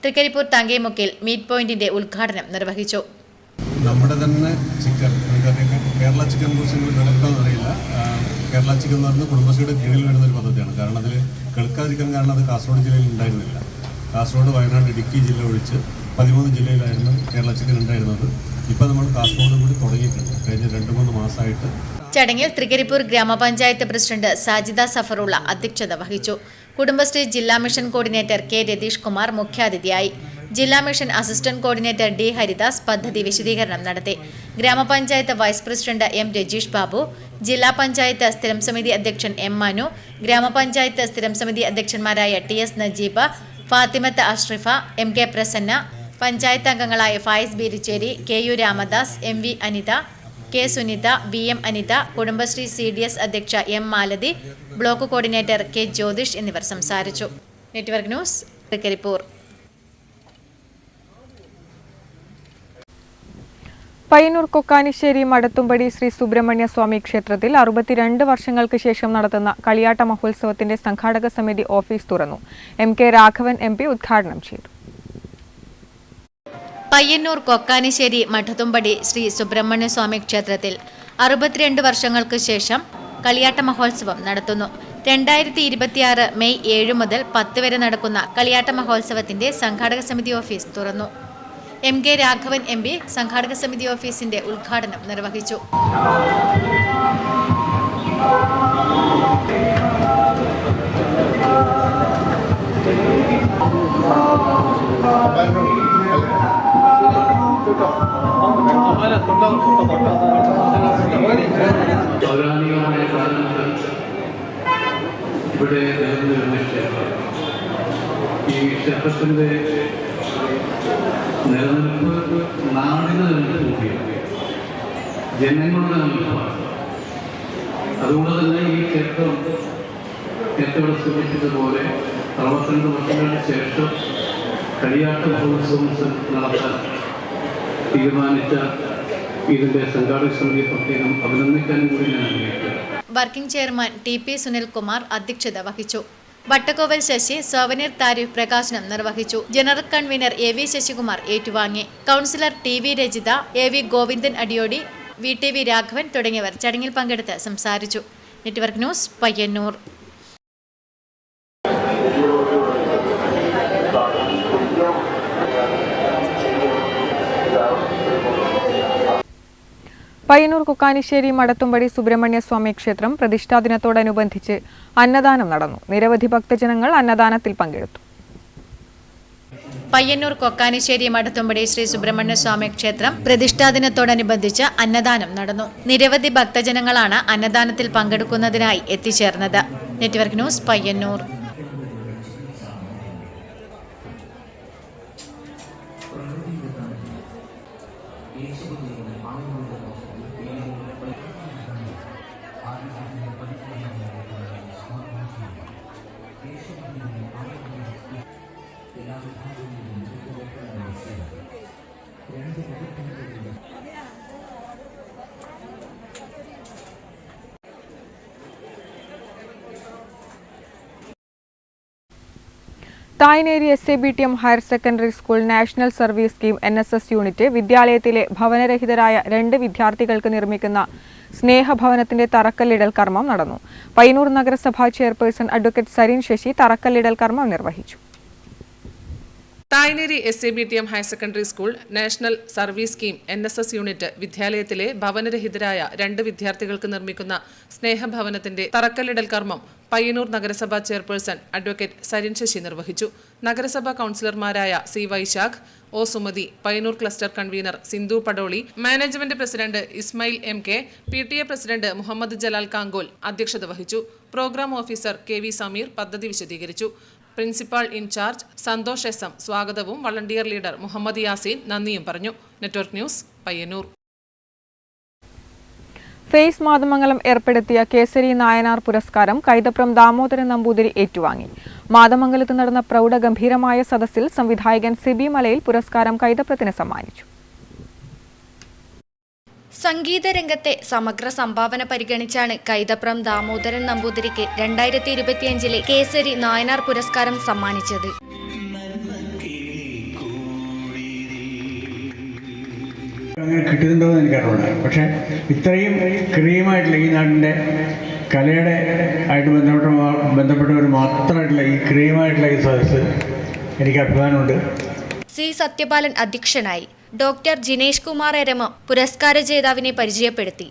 Thrikaripur തങ്കയമുക്കിൽ മീറ്റ് പോയിന്റിന്റെ ഉദ്ഘാടനം നിർവഹിച്ചു. നമ്മുടെ തന്നെ ചിക്കൻ, കേരള ചിക്കൻ കുറിച്ച് കേൾക്കാമെന്ന് അറിയില്ല. കേരള ചിക്കൻ എന്ന് പറയുന്നത് കുടുംബശ്രീയുടെ കീഴിൽ വരുന്ന ഒരു പദ്ധതിയാണ്. കാരണം അതിൽ കേൾക്കാതിരിക്കാൻ കാരണം അത് കാസർഗോഡ് ജില്ലയിൽ ഉണ്ടായിരുന്നില്ല. കാസർഗോഡ്, വയനാട്, ഇടുക്കി ജില്ല ഒഴിച്ച് 13 ജില്ലയിലായിരുന്നു കേരള ചിക്കൻ ഉണ്ടായിരുന്നത്. ഇപ്പോൾ നമ്മൾ കാസർഗോഡ് കൂടി തുടങ്ങിയിട്ടുണ്ട് കഴിഞ്ഞ 2-3 മാസമായിട്ട്. ചടങ്ങിൽ തൃക്കരിപ്പൂർ ഗ്രാമപഞ്ചായത്ത് പ്രസിഡന്റ് സാജിദ സഫറുള്ള അധ്യക്ഷത വഹിച്ചു. കുടുംബശ്രീ ജില്ലാ mission coordinator K Ratheesh Kumar മുഖ്യാതിഥിയായി. ജില്ലാ mission assistant coordinator D Haridas പദ്ധതി വിശദീകരണം നടത്തി. ഗ്രാമപഞ്ചായത്ത് vice president M Rajeesh Babu, ജില്ലാ പഞ്ചായത്ത് സ്ഥിരം സമിതി അധ്യക്ഷൻ M മനു, ഗ്രാമപഞ്ചായത്ത് സ്ഥിരം സമിതി അധ്യക്ഷന്മാരായ TS നജീബ, ഫാത്തിമത്ത് അഷ്റിഫ, MK പ്രസന്ന, പഞ്ചായത്ത് അംഗങ്ങളായ Fayis Beericheri, KU Ramadas, MV Anitha, K Sunitha, VM Anitha, Kudumbashree CDS അധ്യക്ഷ M Malathi, block coordinator K Jyothish എന്നിവർ സംസാരിച്ചു. Network news, Trikaripur. പയ്യന്നൂർ കൊക്കാനിശ്ശേരി മടത്തുംപടി ശ്രീ സുബ്രഹ്മണ്യ സ്വാമി ക്ഷേത്രത്തിൽ 62 വർഷങ്ങൾക്ക് ശേഷം നടത്തുന്ന കളിയാട്ട മഹോത്സവത്തിന്റെ സംഘാടക സമിതി ഓഫീസ് തുറന്നു. MK രാഘവൻ MP ഉദ്ഘാടനം ചെയ്തു. പയ്യന്നൂർ കൊക്കാനിശ്ശേരി മഠത്തുംപടി ശ്രീ സുബ്രഹ്മണ്യ സ്വാമി ക്ഷേത്രത്തിൽ 62 വർഷങ്ങൾക്ക് ശേഷം കളിയാട്ട മഹോത്സവം നടത്തുന്നു. 2026 മെയ് 7 മുതൽ 10 വരെ നടക്കുന്ന കളിയാട്ട മഹോത്സവത്തിന്റെ സംഘാടക സമിതി ഓഫീസ് തുറന്നു. MK രാഘവൻ MP സംഘാടക സമിതി ഓഫീസിന്റെ ഉദ്ഘാടനം നിർവഹിച്ചു. പൗരാണികമായ കാലത്ത് ഇവിടെ നിലനിന്നിരുന്ന ക്ഷേത്രം, ഈ ക്ഷേത്രത്തിൻ്റെ നിലനിൽപ്പ് നാടിന് നിലനിൽക്കുകയാണ്, ജനങ്ങളുടെ നിലനിൽപ്പാണ്. അതുകൊണ്ട് തന്നെ ഈ ക്ഷേത്രം നേരത്തെ ഇവിടെ സൂചിപ്പിച്ചതുപോലെ 62 വർഷങ്ങൾക്ക് ശേഷം കളിയാട്ട മഹോത്സവം നടത്താൻ തീരുമാനിച്ച ഇതിന്റെ സംഘാടക സമിതിയെ പ്രത്യേകം അഭിനന്ദിക്കാനും കൂടി ഞാൻ ആഗ്രഹിക്കുന്നു. വർക്കിംഗ് ചെയർമാൻ TP സുനിൽകുമാർ അധ്യക്ഷത വഹിച്ചു. വട്ടക്കോവൽ ശശി സോവനീർ താരിഫ് പ്രകാശനം നിർവഹിച്ചു. ജനറൽ കൺവീനർ AV ശശികുമാർ ഏറ്റുവാങ്ങി. Councillor TV Rajitha, AV Govindan Adiyodi, VTV Raghavan തുടങ്ങിയവർ ചടങ്ങിൽ പങ്കെടുത്ത് സംസാരിച്ചു. Network news, Payyannur. പയ്യന്നൂർ കൊക്കാനിശ്ശേരി മടത്തുംപടി സുബ്രഹ്മണ്യ സ്വാമി ക്ഷേത്രം പ്രതിഷ്ഠാ ദിനത്തോടനുബന്ധിച്ച് അന്നദാനം നടന്നു. നിരവധി ഭക്തജനങ്ങൾ അന്നദാനത്തിൽ പങ്കെടുത്തു. പയ്യന്നൂർ കൊക്കാനിശ്ശേരി മടത്തുംപടി ശ്രീ സുബ്രഹ്മണ്യ സ്വാമി ക്ഷേത്രം പ്രതിഷ്ഠാ ദിനത്തോടനുബന്ധിച്ച് അന്നദാനം നടന്നു. നിരവധി ഭക്തജനങ്ങളാണ് അന്നദാനത്തിൽ പങ്കെടുക്കുന്നതിനായി എത്തിച്ചേർന്നത്. Network news, Payyanur. Thayineri SABTM higher secondary school national service scheme NSS unit വിദ്യാലയത്തിലെ ഭവനരഹിതരായ 2 വിദ്യാർത്ഥികൾക്ക് നിർമ്മിക്കുന്ന സ്നേഹഭവനത്തിന്റെ തറക്കല്ലിടൽ കർമ്മം നടന്നു. പയ്യന്നൂർ നഗരസഭാ ചെയർപേഴ്സൺ അഡ്വക്കേറ്റ് സരിൻ ശശി തറക്കല്ലിടൽ കർമ്മം നിർവഹിച്ചു. Thayineri SABTM higher secondary school national service scheme NSS unit വിദ്യാലയത്തിലെ ഭവനരഹിതരായ 2 വിദ്യാർത്ഥികൾക്ക് നിർമ്മിക്കുന്ന സ്നേഹഭവനത്തിന്റെ തറക്കല്ലിടൽ കർമ്മം പയ്യന്നൂർ നഗരസഭാ ചെയർപേഴ്സൺ അഡ്വക്കേറ്റ് സരിൻ ശശി നിർവഹിച്ചു. നഗരസഭാ കൌൺസിലർമാരായ C. Vaishakh, O. Sumathi, Payyanur cluster convener Sindhu Padoli, management president Ismail MK, PTA president Muhammad Jalal Kangol അധ്യക്ഷത വഹിച്ചു. പ്രോഗ്രാം ഓഫീസർ KV സമീർ പദ്ധതി വിശദീകരിച്ചു. പ്രിൻസിപ്പൽ ഇൻചാർജ് സന്തോഷ് SM സ്വാഗതവും വളണ്ടിയർ ലീഡർ മുഹമ്മദ് യാസീൻ നന്ദിയും പറഞ്ഞു. Network news, Payyanur. Face Mathamangalam ഏർപ്പെടുത്തിയ കേസരി നായനാർ പുരസ്കാരം കൈതപ്രം ദാമോദരൻ നമ്പൂതിരി ഏറ്റുവാങ്ങി. മാതമംഗലത്ത് നടന്ന പ്രൗഢഗംഭീരമായ സദസ്സിൽ സംവിധായകൻ സിബി മലയിൽ പുരസ്കാരം കൈതപ്രത്തിന് സമ്മാനിച്ചു. സംഗീതരംഗത്തെ സമഗ്ര സംഭാവന പരിഗണിച്ചാണ് കൈതപ്രം ദാമോദരൻ നമ്പൂതിരിക്ക് 2025 കേസരി നായനാർ പുരസ്കാരം സമ്മാനിച്ചത്. അങ്ങനെ കിട്ടുന്നുണ്ടോ എന്ന് എനിക്കറിയില്ല. പക്ഷേ ഇത്രയും ക്രിയമായിട്ടുള്ള ഈ നാടിൻ്റെ കലയുടെ ആയിട്ട് ബന്ധപ്പെട്ടവർ മാത്രമായിട്ടുള്ള ഈ ക്രിയമായിട്ടുള്ള ഈ സദസ്സ് എനിക്ക് അഭിമാനമുണ്ട്. C. സത്യപാലൻ അധ്യക്ഷനായി. ഡോക്ടർ ജിനേഷ് കുമാർ എരമം പുരസ്കാര ജേതാവിനെ പരിചയപ്പെടുത്തി.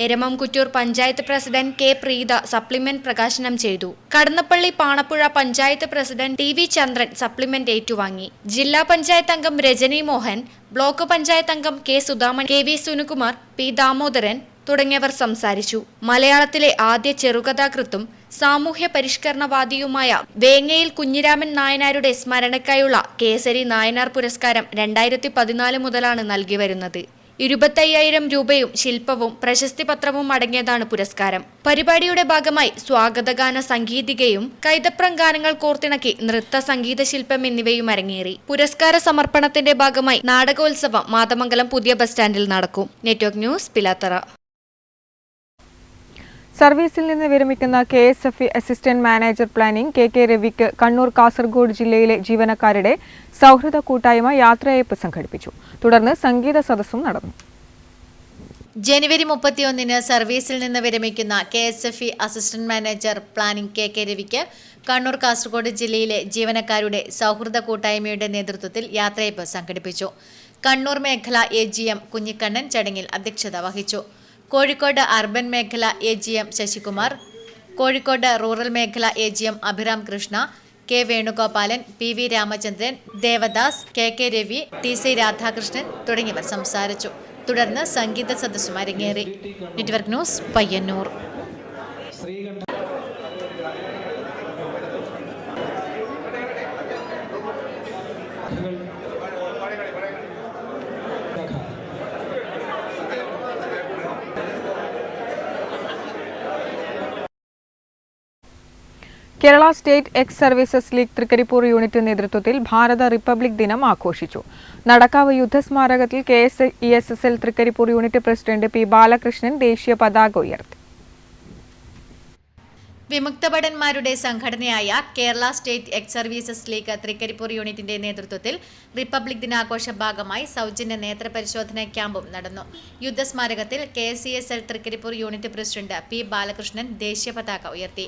Eramam Kuttoor panchayat president K. Preetha supplement പ്രകാശനം ചെയ്തു. Kadannappally Panappuzha panchayat president TV Chandran supplement ഏറ്റുവാങ്ങി. ജില്ലാ പഞ്ചായത്ത് അംഗം രജനി മോഹൻ, ബ്ലോക്ക് പഞ്ചായത്ത് അംഗം K. സുധാമൻ, KV Sunukumar, P. Damodaran തുടങ്ങിയവർ സംസാരിച്ചു. മലയാളത്തിലെ ആദ്യ ചെറുകഥാകൃത്തും സാമൂഹ്യ പരിഷ്കരണവാദിയുമായ വേങ്ങയിൽ കുഞ്ഞിരാമൻ നായനാരുടെ സ്മരണയ്ക്കായുള്ള കേസരി നായനാർ പുരസ്കാരം 2014 മുതലാണ് നൽകി വരുന്നത്. 25,000 രൂപയും ശില്പവും പ്രശസ്തി പത്രവും അടങ്ങിയതാണ് പുരസ്കാരം. പരിപാടിയുടെ ഭാഗമായി സ്വാഗതഗാന സംഗീതികയും കൈതപ്രം ഗാനങ്ങൾ കോർത്തിണക്കി നൃത്ത സംഗീത ശില്പം എന്നിവയും അരങ്ങേറി. പുരസ്കാര സമർപ്പണത്തിന്റെ ഭാഗമായി നാടകോത്സവം മാതമംഗലം പുതിയ ബസ് സ്റ്റാൻഡിൽ നടക്കും. Network news, Pilathara. സർവീസിൽ നിന്ന് വിരമിക്കുന്ന KSFE assistant manager planning KK രവിക്ക് കണ്ണൂർ കാസർഗോഡ് ജില്ലയിലെ ജീവനക്കാരുടെ സൗഹൃദ കൂട്ടായ്മ യാത്രയയപ്പ് സംഘടിപ്പിച്ചു. തുടർന്ന് സംഗീത സദസ്സും നടന്നു. ജനുവരി 31 സർവീസിൽ നിന്ന് വിരമിക്കുന്ന KSFE assistant manager planning KK രവിക്ക് കണ്ണൂർ കാസർഗോഡ് ജില്ലയിലെ ജീവനക്കാരുടെ സൗഹൃദ കൂട്ടായ്മയുടെ നേതൃത്വത്തിൽ യാത്രയയപ്പ് സംഘടിപ്പിച്ചു. കണ്ണൂർ മേഖല AGM കുഞ്ഞിക്കണ്ണൻ ചടങ്ങിൽ അധ്യക്ഷത വഹിച്ചു. കോഴിക്കോട് അർബൻ മേഖല AGM ശശികുമാർ, കോഴിക്കോട് റൂറൽ മേഖല AGM Abhiram Krishna, K. Venugopalan, PV Ramachandran, Devadas, KK Ravi, TC Radhakrishnan തുടങ്ങിയവർ സംസാരിച്ചു. തുടർന്ന് സംഗീത സദസ്സും അരങ്ങേറി. Network news, Payyanur. Kerala state ex services league Trikaripur unit നേതൃത്വത്തിൽ ഭാരത റിപ്പബ്ലിക് ദിനം ആഘോഷിച്ചു. നടക്കാവ് യുദ്ധസ്മാരകത്തിൽ KSESSL Trikaripur unit president P. Balakrishnan ദേശീയ പതാക ഉയർത്തി. വിമുക്തഭടന്മാരുടെ സംഘടനയായ Kerala state ex services league Trikaripur യൂണിറ്റിന്റെ നേതൃത്വത്തിൽ റിപ്പബ്ലിക് ദിനാഘോഷ ഭാഗമായി സൗജന്യ നേത്ര പരിശോധന ക്യാമ്പും നടന്നു. യുദ്ധസ്മാരകത്തിൽ KSESSL Trikaripur unit president P. Balakrishnan ദേശീയ പതാക ഉയർത്തി.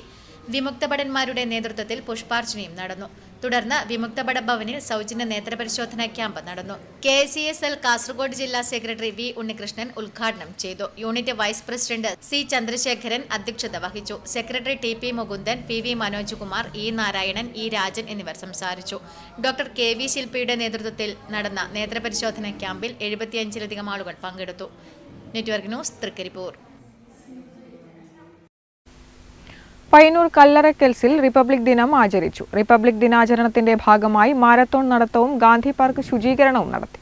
വിമുക്തഭടന്മാരുടെ നേതൃത്വത്തിൽ പുഷ്പാർച്ചനയും നടന്നു. തുടർന്ന് വിമുക്തഭട ഭവനിൽ സൗജന്യ നേത്രപരിശോധന ക്യാമ്പ് നടന്നു. KSESL കാസർഗോഡ് ജില്ലാ സെക്രട്ടറി V. ഉണ്ണികൃഷ്ണൻ ഉദ്ഘാടനം ചെയ്തു. Unit vice president C. Chandrasekharan അധ്യക്ഷത വഹിച്ചു. Secretary TP Mukundan, PV Manoj Kumar, E. Narayanan, E. Rajan എന്നിവർ സംസാരിച്ചു. ഡോക്ടർ KV ശില്പയുടെ നേതൃത്വത്തിൽ നടന്ന നേത്രപരിശോധന ക്യാമ്പിൽ 75-ലധികം ആളുകൾ പങ്കെടുത്തു. Network news, Trikaripur. പയ്യന്നൂർ കല്ലറക്കൽസിൽ റിപ്പബ്ലിക് ദിനം ആചരിച്ചു. റിപ്പബ്ലിക് ദിനാചരണത്തിന്റെ ഭാഗമായി മാരത്തോൺ നടത്തവും ഗാന്ധി പാർക്ക് ശുചീകരണവും നടത്തി.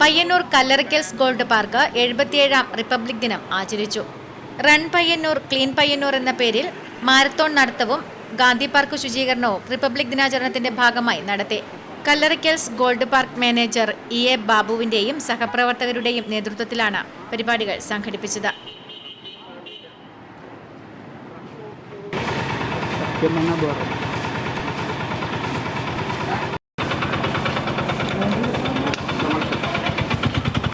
പയ്യന്നൂർ കല്ലറക്കൽസ് ഗോൾഡ് പാർക്ക് 77ാം റിപ്പബ്ലിക് ദിനം ആചരിച്ചു. റൺ പയ്യന്നൂർ, ക്ലീൻ പയ്യന്നൂർ എന്ന പേരിൽ മാരത്തോൺ നടത്തവും ഗാന്ധി പാർക്ക് ശുചീകരണവും റിപ്പബ്ലിക് ദിനാചരണത്തിന്റെ ഭാഗമായി നടത്തി. Kallarakkals gold park manager EA ബാബുവിന്റെയും സഹപ്രവർത്തകരുടെയും നേതൃത്വത്തിലാണ് പരിപാടികൾ സംഘടിപ്പിച്ചത്. que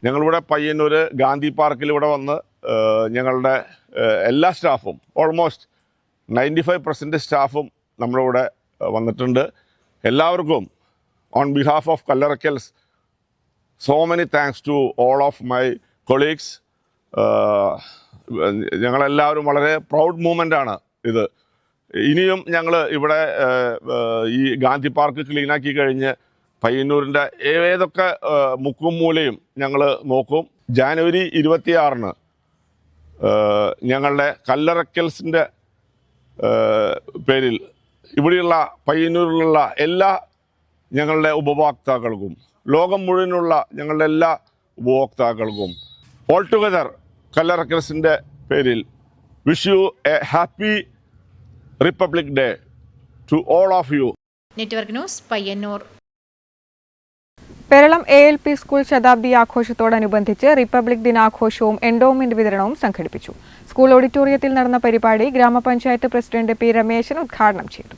ഞങ്ങളിവിടെ പയ്യന്നൂർ ഗാന്ധി പാർക്കിൽ ഇവിടെ വന്ന് ഞങ്ങളുടെ എല്ലാ സ്റ്റാഫും ഓൾമോസ്റ്റ് 95% സ്റ്റാഫും നമ്മളിവിടെ വന്നിട്ടുണ്ട്. എല്ലാവർക്കും on behalf of Kallarakkals so many thanks to all of my colleagues. ഞങ്ങളെല്ലാവരും വളരെ പ്രൗഡ് മൂമെൻ്റാണ് ഇത്. ഇനിയും ഞങ്ങൾ ഇവിടെ ഈ ഗാന്ധി പാർക്ക് ക്ലീനാക്കി കഴിഞ്ഞ് പയ്യന്നൂരിൻ്റെ ഏതൊക്കെ മുക്കും മൂലയും ഞങ്ങൾ നോക്കും. ജാനുവരി 26-ന് ഞങ്ങളുടെ കല്ലറക്കൽസിൻ്റെ പേരിൽ ഇവിടെയുള്ള പയ്യന്നൂരിലുള്ള എല്ലാ ഞങ്ങളുടെ ഉപഭോക്താക്കൾക്കും, ലോകം മുഴുവനുള്ള ഞങ്ങളുടെ എല്ലാ ഉപഭോക്താക്കൾക്കും ഓൾ ടുഗദർ കല്ലറക്കൽസിൻ്റെ പേരിൽ wish you a happy republic day to all of you. Network news Payyanur. Peralam ALP school ശതാബ്ദി ആഘോഷത്തോടനുബന്ധിച്ച് റിപ്പബ്ലിക് ദിനാഘോഷവും എൻഡോമെന്റ് വിതരണവും സംഘടിപ്പിച്ചു. സ്കൂൾ ഓഡിറ്റോറിയത്തിൽ നടന്ന പരിപാടി ഗ്രാമപഞ്ചായത്ത് പ്രസിഡന്റ് P. രമേശൻ ഉദ്ഘാടനം ചെയ്തു.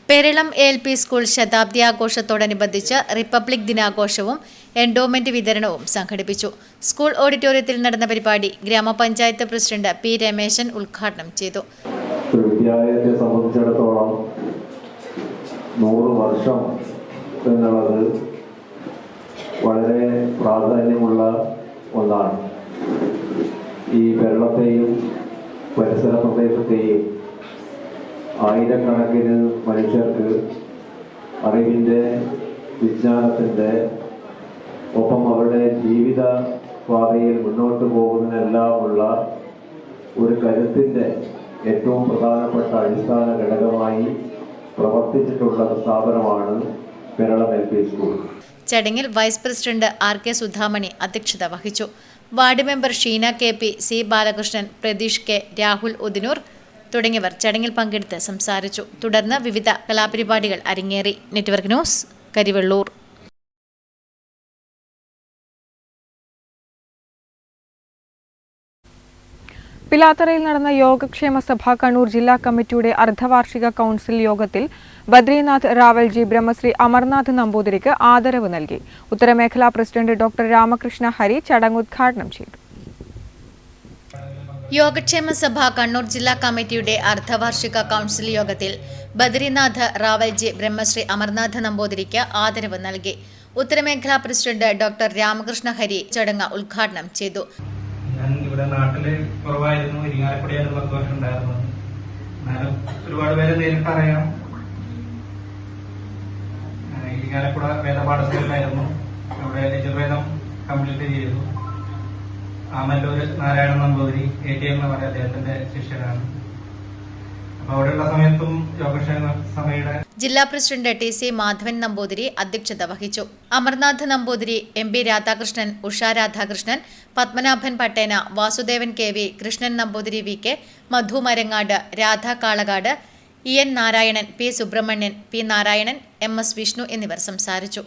പെരളം ALP സ്കൂൾ ശതാബ്ദി ആഘോഷത്തോടനുബന്ധിച്ച് റിപ്പബ്ലിക് ദിനാഘോഷവും എൻഡോമെന്റ് വിതരണവും സംഘടിപ്പിച്ചു. സ്കൂൾ ഓഡിറ്റോറിയത്തിൽ നടന്ന പരിപാടി ഗ്രാമപഞ്ചായത്ത് പ്രസിഡന്റ് P. രമേശൻ ഉദ്ഘാടനം ചെയ്തു. വിദ്യാലയത്തെ സംബന്ധിച്ചിടത്തോളം 100 വർഷം എന്നുള്ളത് വളരെ പ്രാധാന്യമുള്ള ഒന്നാണ്. ഈ കേരളത്തെയും പരിസര പ്രദേശത്തെയും ആയിരക്കണക്കിന് മനുഷ്യർക്ക് അറിവിൻ്റെ, വിജ്ഞാനത്തിൻ്റെ ഒപ്പം അവരുടെ ജീവിത പാതയിൽ മുന്നോട്ട് പോകുന്നതിനെല്ലാമുള്ള ഒരു കരുത്തിൻ്റെ ഏറ്റവും പ്രധാനപ്പെട്ട അടിസ്ഥാന ഘടകമായി പ്രവർത്തിച്ചിട്ടുള്ള സ്ഥാപനമാണ് പെരളം LP സ്കൂൾ. ചടങ്ങിൽ vice president R. K. Sudhamani അധ്യക്ഷത വഹിച്ചു. Ward member Sheena KP, C. Balakrishnan, Pratheesh K, Rahul Udinur തുടങ്ങിയവർ ചടങ്ങിൽ പങ്കെടുത്ത് സംസാരിച്ചു. തുടർന്ന് വിവിധ കലാപരിപാടികൾ അരങ്ങേറി. Network news Karivellur. പിലാത്തറയിൽ നടന്ന യോഗക്ഷേമ സഭ കണ്ണൂർ ജില്ലാ കമ്മിറ്റിയുടെ അർദ്ധവാർഷിക കൗൺസിൽ യോഗത്തിൽ ബദ്രീനാഥ് റാവൽജി ബ്രഹ്മശ്രീ അമർനാഥ് നമ്പൂതിരിക്ക് ആദരവ് നൽകി. ഉത്തരമേഖലാ പ്രസിഡന്റ് ഡോക്ടർ രാമകൃഷ്ണ ഹരി ചടങ്ങ് ഉദ്ഘാടനം ചെയ്തു. യോഗക്ഷേമ സഭ കണ്ണൂർ ജില്ലാ കമ്മിറ്റിയുടെ അർദ്ധവാർഷിക കൗൺസിൽ യോഗത്തിൽ ബദ്രീനാഥ് റാവൽജി ബ്രഹ്മശ്രീ അമർനാഥ് നമ്പൂതിരിക്ക് ആദരവ് നൽകി. ഉത്തരമേഖലാ പ്രസിഡന്റ് ഡോക്ടർ രാമകൃഷ്ണ ഹരി ചടങ്ങ് ഉദ്ഘാടനം ചെയ്തു. ഞാൻ ഇവിടെ നാട്ടില് കുറവായിരുന്നു, ഇരിങ്ങാലക്കുടിയായിരുന്നു 10 വർഷം ഉണ്ടായിരുന്നത്. എന്നാലും ഒരുപാട് പേര് നേരിട്ട് അറിയാം. ഇരിങ്ങാലക്കുട വേദപാഠശാലയിലായിരുന്നു. അവിടെ യജുർവേദം കംപ്ലീറ്റ് ചെയ്തു. ആമല്ലൂർ നാരായണൻ നമ്പൂതിരി ATM എന്ന് പറയുന്ന അദ്ദേഹത്തിന്റെ ശിഷ്യരാണ്. അപ്പൊ അവിടെയുള്ള സമയത്തും യോഗക്ഷേമ സഭയുടെ ജില്ലാ പ്രസിഡന്റ് TC മാധവൻ നമ്പൂതിരി അധ്യക്ഷത വഹിച്ചു. Amarnath Namboothiri, MP Radhakrishnan, Usha Radhakrishnan, Padmanabhan Pattena, Vasudevan KV, Krishnan Namboothiri VK, മധു Marangad, Radha കാളകാട്, EN Narayanan, P. Subramanian, P. Narayanan, MS Vishnu എന്നിവർ സംസാരിച്ചു.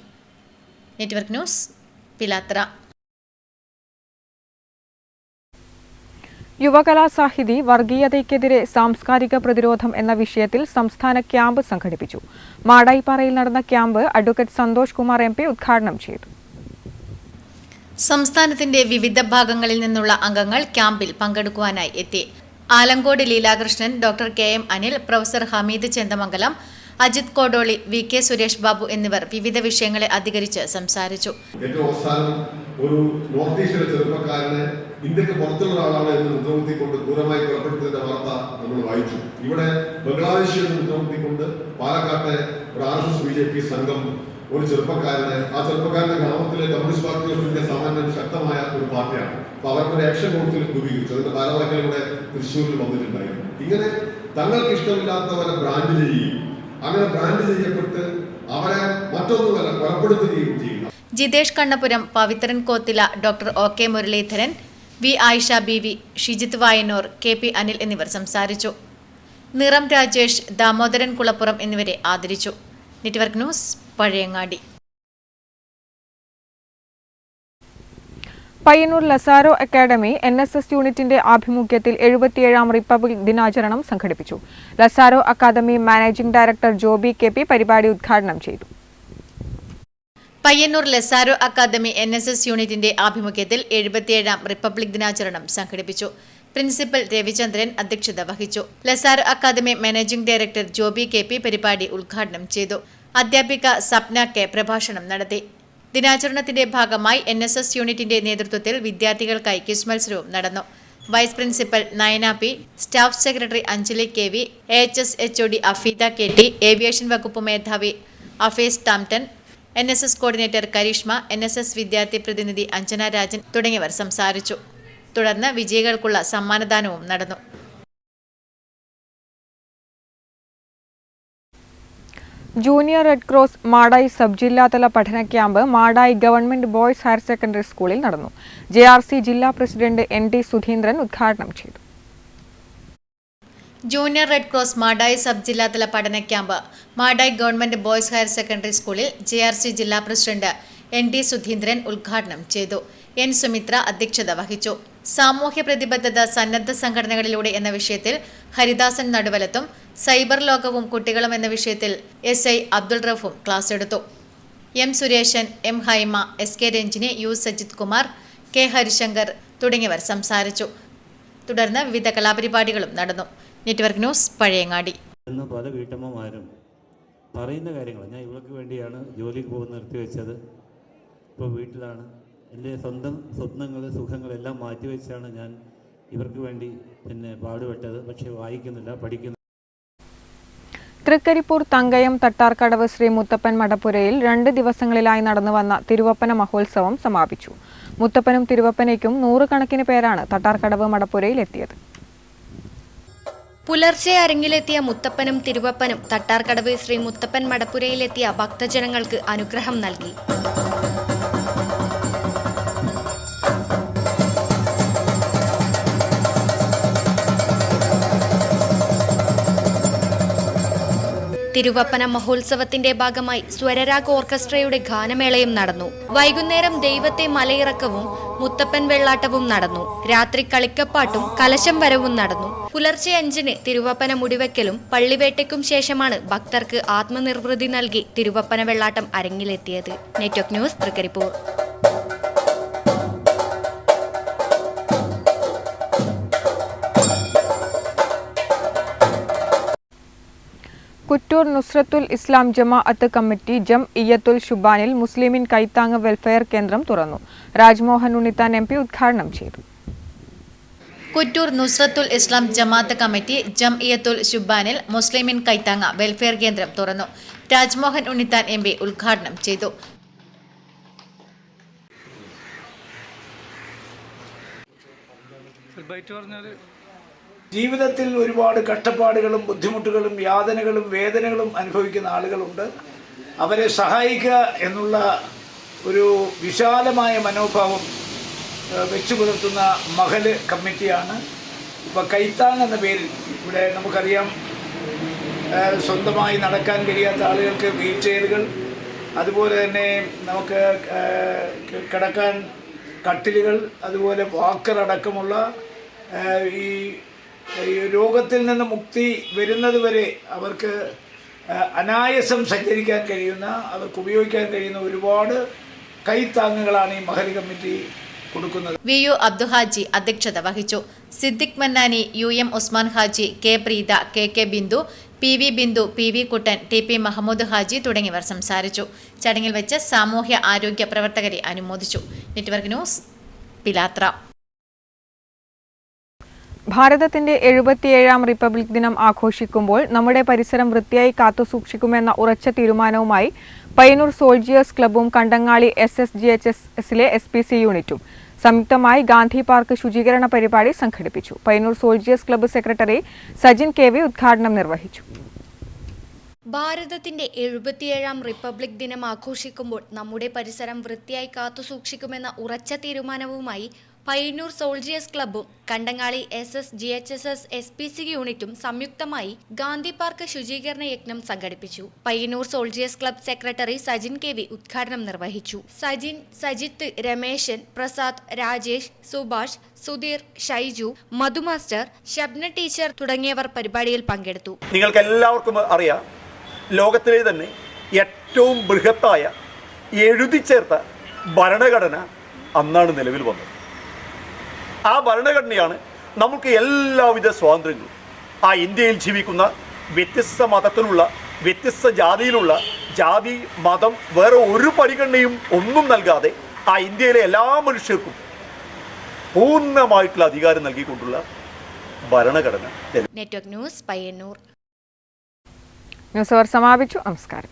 Network news Pilathara. യുവകലാസാഹിതി വർഗീയതയ്ക്കെതിരെ സാംസ്കാരിക പ്രതിരോധം എന്ന വിഷയത്തിൽ സംസ്ഥാന ക്യാമ്പ് സംഘടിപ്പിച്ചു. മാടായിപ്പാറയിൽ നടന്ന camp advocate Santhosh Kumar MP ഉദ്ഘാടനം ചെയ്തു. സംസ്ഥാനത്തിന്റെ വിവിധ ഭാഗങ്ങളിൽ നിന്നുള്ള അംഗങ്ങൾ ക്യാമ്പിൽ പങ്കെടുക്കുവാനായി എത്തി. Alankode Leelakrishnan, doctor KM Anil, professor Hameed Chendamangalam, Ajith Kodoli, VK Suresh Babu എന്നിവർ വിവിധ വിഷയങ്ങളെ അധികരിച്ച് സംസാരിച്ചു. ഏറ്റവും അവസാനം ഒരു നോർത്ത് ഈസ്റ്റിലെ ചെറുപ്പക്കാരനെ ഇന്ത്യക്ക് പുറത്തുള്ള ആളാണ് എന്ന് മുദ്രകുത്തിക്കൊണ്ട് ക്രൂരമായി കൊലപ്പെടുത്തിയതിന്റെ വാർത്ത നമ്മൾ വായിച്ചു. ഇവിടെ ബംഗ്ലാദേശിൽ നിന്ന് മുദ്രകുത്തിക്കൊണ്ട് പാലക്കാട്ടെ ഒരു RSS BJP സംഘം ഒരു ചെറുപ്പക്കാരനെ, ആ ചെറുപ്പക്കാരന്റെ ഗ്രാമത്തിലെ കമ്മ്യൂണിസ്റ്റ് പാർട്ടി ഓഫ് ഇന്ത്യ സാമാന്യം ശക്തമായ ഒരു പാർട്ടിയാണ്. അപ്പൊ അവർക്ക് ആക്ഷൻ കൗൺസിൽ രൂപീകരിച്ചു. അതിന്റെ ഭാരവാഹികൾ ഇവിടെ തൃശ്ശൂരിൽ വന്നിട്ടുണ്ടായിരുന്നു. ഇങ്ങനെ തങ്ങൾക്ക് ഇഷ്ടമില്ലാത്തവരെ ബ്രാൻഡ് ചെയ്യുകയും അങ്ങനെ ബ്രാൻഡ് ചെയ്യപ്പെട്ട് അവരെ മറ്റൊന്നുമല്ല കൊലപ്പെടുത്തുകയും ചെയ്യുന്നു. Jithesh Kannapuram, Pavithran Kothila, doctor OK Muraleedharan, V Ayisha BV, Shijith Vayanur, KP Anil എന്നിവർ സംസാരിച്ചു. നിറം രാജേഷ്, ദാമോദരൻ കുളപ്പുറം എന്നിവരെ ആദരിച്ചു. Network news Pazhayangadi. Payyanur Lazaro academy NSS യൂണിറ്റിന്റെ ആഭിമുഖ്യത്തിൽ 77ാം റിപ്പബ്ലിക് ദിനാചരണം സംഘടിപ്പിച്ചു. Lazaro academy managing director Joby KP പരിപാടി ഉദ്ഘാടനം ചെയ്തു. പയ്യന്നൂർ ലെസാരോ അക്കാദമി NSS യൂണിറ്റിന്റെ ആഭിമുഖ്യത്തിൽ 77ാം റിപ്പബ്ലിക് ദിനാചരണം സംഘടിപ്പിച്ചു. പ്രിൻസിപ്പൽ രവിചന്ദ്രൻ അധ്യക്ഷത വഹിച്ചു. Lazaro academy managing director Joby KP പരിപാടി ഉദ്ഘാടനം ചെയ്തു. അധ്യാപിക സപ്ന K പ്രഭാഷണം നടത്തി. ദിനാചരണത്തിന്റെ ഭാഗമായി NSS യൂണിറ്റിന്റെ നേതൃത്വത്തിൽ വിദ്യാർത്ഥികൾക്കായി ക്വിസ് മത്സരവും നടന്നു. Vice principal Nayana P, staff secretary Anjali KV, AHS HOD Afeeda KT, aviation വകുപ്പ് മേധാവി അഫീസ് ടാംടൺ, NSS കോർഡിനേറ്റർ കരീഷ്മ, NSS വിദ്യാർത്ഥി പ്രതിനിധി അഞ്ജന രാജൻ തുടങ്ങിയവർ സംസാരിച്ചു. തുടർന്ന് വിജയികൾക്കുള്ള സമ്മാനദാനവും നടന്നു. Junior red cross Madayi sub ജില്ലാതല പഠന camp Madayi government boys higher secondary സ്കൂളിൽ നടന്നു. JRC ജില്ലാ പ്രസിഡന്റ് ND സുധീന്ദ്രൻ ഉദ്ഘാടനം ചെയ്തു. Junior red cross Madayi sub ജില്ലാതല പഠന camp Madayi government boys higher secondary സ്കൂളിൽ JRC ജില്ലാ പ്രസിഡന്റ് ND സുധീന്ദ്രൻ ഉദ്ഘാടനം ചെയ്തു. N സുമിത്ര അധ്യക്ഷത വഹിച്ചു. സാമൂഹ്യ പ്രതിബദ്ധത സന്നദ്ധ സംഘടനകളിലൂടെ എന്ന വിഷയത്തിൽ ഹരിദാസൻ നടുവലത്തും സൈബർ ലോകവും കുട്ടികളും എന്ന വിഷയത്തിൽ SI അബ്ദുൾ റഫും ക്ലാസ് എടുത്തു. M Sureshan, M Haima, SK Ranjini, U Sajith Kumar, K Harishankar തുടങ്ങിയവർ സംസാരിച്ചു. തുടർന്ന് വിവിധ കലാപരിപാടികളും നടന്നു. Network news Pazhayangadi. പല വീട്ടമ്മമാരും പറയുന്ന കാര്യങ്ങൾ, ഞാൻ ഇവർക്ക് വേണ്ടിയാണ് ജോലിക്ക് പോകുന്ന നിർത്തിവെച്ചത്, ഇപ്പോൾ വീട്ടിലാണ്, എൻ്റെ സ്വന്തം സ്വപ്നങ്ങൾ സുഖങ്ങളെല്ലാം മാറ്റിവെച്ചാണ് ഞാൻ ഇവർക്ക് വേണ്ടി പാടുപെട്ടത്. പക്ഷേ വായിക്കുന്നില്ല, പഠിക്കുന്നില്ല. തൃക്കരിപ്പൂർ തങ്കയം തട്ടാർക്കടവ് ശ്രീ മുത്തപ്പൻ മടപ്പുരയിൽ 2 ദിവസങ്ങളിലായി നടന്നുവന്ന തിരുവപ്പന മഹോത്സവം സമാപിച്ചു. മുത്തപ്പനും തിരുവപ്പനയ്ക്കും 100 കണക്കിന് പേരാണ് തട്ടാർക്കടവ് മടപ്പുരയിൽ എത്തിയത്. പുലർച്ചെ അരങ്ങിലെത്തിയ മുത്തപ്പനും തിരുവപ്പനും തട്ടാർക്കടവ് ശ്രീ മുത്തപ്പൻ മടപ്പുരയിലെത്തിയ ഭക്തജനങ്ങൾക്ക് അനുഗ്രഹം നൽകി. തിരുവപ്പന മഹോത്സവത്തിന്റെ ഭാഗമായി സ്വരരാഗ് ഓർക്കസ്ട്രയുടെ ഗാനമേളയും നടന്നു. വൈകുന്നേരം ദൈവത്തെ മലയിറക്കവും മുത്തപ്പൻ വെള്ളാട്ടവും നടന്നു. രാത്രി കളിക്കപ്പാട്ടും കലശം വരവും നടന്നു. പുലർച്ചെ 5-ന് തിരുവപ്പന മുടിവെക്കലും പള്ളിവേട്ടയ്ക്കും ശേഷമാണ് ഭക്തർക്ക് ആത്മനിർവൃതി നൽകി തിരുവപ്പന വെള്ളാട്ടം അരങ്ങിലെത്തിയത്. Network news Trikaripur. Kuttur Nusrathul Islam Jamaath committee Jamiyyathul Shubbanil Muslimin Kaithang welfare കേന്ദ്രം തുറന്നു. രാജ്മോഹൻ ഉണ്ണിത്താൻ MP ഉദ്ഘാടനം ചെയ്തു. കുറ്റൂർ നുസ്രത്തുൽ ഇസ്ലാം ജമാഅത്ത് കമ്മിറ്റി ജംഇയ്യത്തുൽ ശുബാനിൽ മുസ്ലിമിൻ കൈത്താങ് വെൽഫെയർ കേന്ദ്രം തുറന്നു. രാജ്മോഹൻ ഉണ്ണിത്താൻ MP ഉദ്ഘാടനം ചെയ്തു. ജീവിതത്തിൽ ഒരുപാട് കഷ്ടപ്പാടുകളും ബുദ്ധിമുട്ടുകളും യാതനകളും വേദനകളും അനുഭവിക്കുന്ന ആളുകളുണ്ട്. അവരെ സഹായിക്കുക എന്നുള്ള ഒരു വിശാലമായ മനോഭാവം വെച്ചു പുലർത്തുന്ന മഹല് കമ്മിറ്റിയാണ്. ഇപ്പോൾ കൈത്താങ് എന്ന പേരിൽ ഇവിടെ നമുക്കറിയാം, സ്വന്തമായി നടക്കാൻ കഴിയാത്ത ആളുകൾക്ക് വീൽ ചെയറുകൾ, അതുപോലെ തന്നെ നമുക്ക് കിടക്കാൻ കട്ടിലുകൾ, അതുപോലെ വാക്കർ അടക്കമുള്ള ഈ രോഗത്തിൽ നിന്ന് മുക്തി വരുന്നത് വരെ അവർക്ക് അനായാസം സഞ്ചരിക്കാൻ കഴിയുന്ന, അവർക്ക് ഉപയോഗിക്കാൻ കഴിയുന്ന ഒരുപാട് കൈത്താങ്ങുകളാണ് ഈ മഹൽ കമ്മിറ്റി കൊടുക്കുന്നത്. VU അബ്ദുഹാജി അധ്യക്ഷത വഹിച്ചു. Siddique Mannani, UM Usman Haji, K Preetha, KK Bindu, PV Bindu, PV കുട്ടൻ, TP മഹമ്മൂദ് ഹാജി തുടങ്ങിയവർ സംസാരിച്ചു. ചടങ്ങിൽ വെച്ച് സാമൂഹ്യ ആരോഗ്യ പ്രവർത്തകരെ അനുമോദിച്ചു. Network news Pilathara. ഭാരതത്തിന്റെ 77ാം റിപ്പബ്ലിക് ദിനം ആഘോഷിക്കുമ്പോൾ നമ്മുടെ പരിസരം വൃത്തിയായി കാത്തുസൂക്ഷിക്കുമെന്ന ഉറച്ച തീരുമാനവുമായി പയ്യന്നൂർ സോൾജിയേഴ്സ് ക്ലബ്ബും കണ്ടങ്ങാളി SSGHSലെ SPC യൂണിറ്റും സംയുക്തമായി ഗാന്ധി പാർക്ക് ശുചീകരണ പരിപാടി സംഘടിപ്പിച്ചു. Payyanur soldiers club secretary Sajin KV ഉദ്ഘാടനം നിർവഹിച്ചു. ഭാരതത്തിന്റെ 77ാം റിപ്പബ്ലിക് ദിനം ആഘോഷിക്കുമ്പോൾ നമ്മുടെ പരിസരം വൃത്തിയായി കാത്തുസൂക്ഷിക്കുമെന്ന ഉറച്ച തീരുമാനവുമായി പയ്യന്നൂർ സോൾജിയേഴ്സ് ക്ലബ്ബും കണ്ടങ്ങാളി SSGHSS SPC യൂണിറ്റും സംയുക്തമായി ഗാന്ധി പാർക്ക് ശുചീകരണ യജ്ഞം സംഘടിപ്പിച്ചു. Payyanur soldiers club secretary Sajin KV ഉദ്ഘാടനം നിർവഹിച്ചു. സജിൻ, സജിത്ത്, രമേശൻ, പ്രസാദ്, രാജേഷ്, സുഭാഷ്, സുധീർ, ഷൈജു, മധു മാസ്റ്റർ, ഷബ്ന ടീച്ചർ തുടങ്ങിയവർ പരിപാടിയിൽ പങ്കെടുത്തു. നിങ്ങൾക്ക് എല്ലാവർക്കും അറിയാം, ലോകത്തിലെ തന്നെ ഏറ്റവും ബൃഹത്തായ എഴുതി ചേർത്ത ഭരണഘടന അന്നാണ് നിലവിൽ വന്നത്. ആ ഭരണഘടനയാണ് നമുക്ക് എല്ലാവിധ സ്വാതന്ത്ര്യങ്ങളും ആ ഇന്ത്യയിൽ ജീവിക്കുന്ന വ്യത്യസ്ത മതത്തിലുള്ള വ്യത്യസ്ത ജാതിയിലുള്ള ജാതി മതം വേറെ ഒരു പരിഗണനയും ഒന്നും നൽകാതെ ആ ഇന്ത്യയിലെ എല്ലാ മനുഷ്യർക്കും പൂർണ്ണമായിട്ടുള്ള അധികാരം നൽകിക്കൊണ്ടുള്ള ഭരണഘടന. Network news Payyanur. ന്യൂസ് അവർ സമാപിച്ചു. നമസ്കാരം.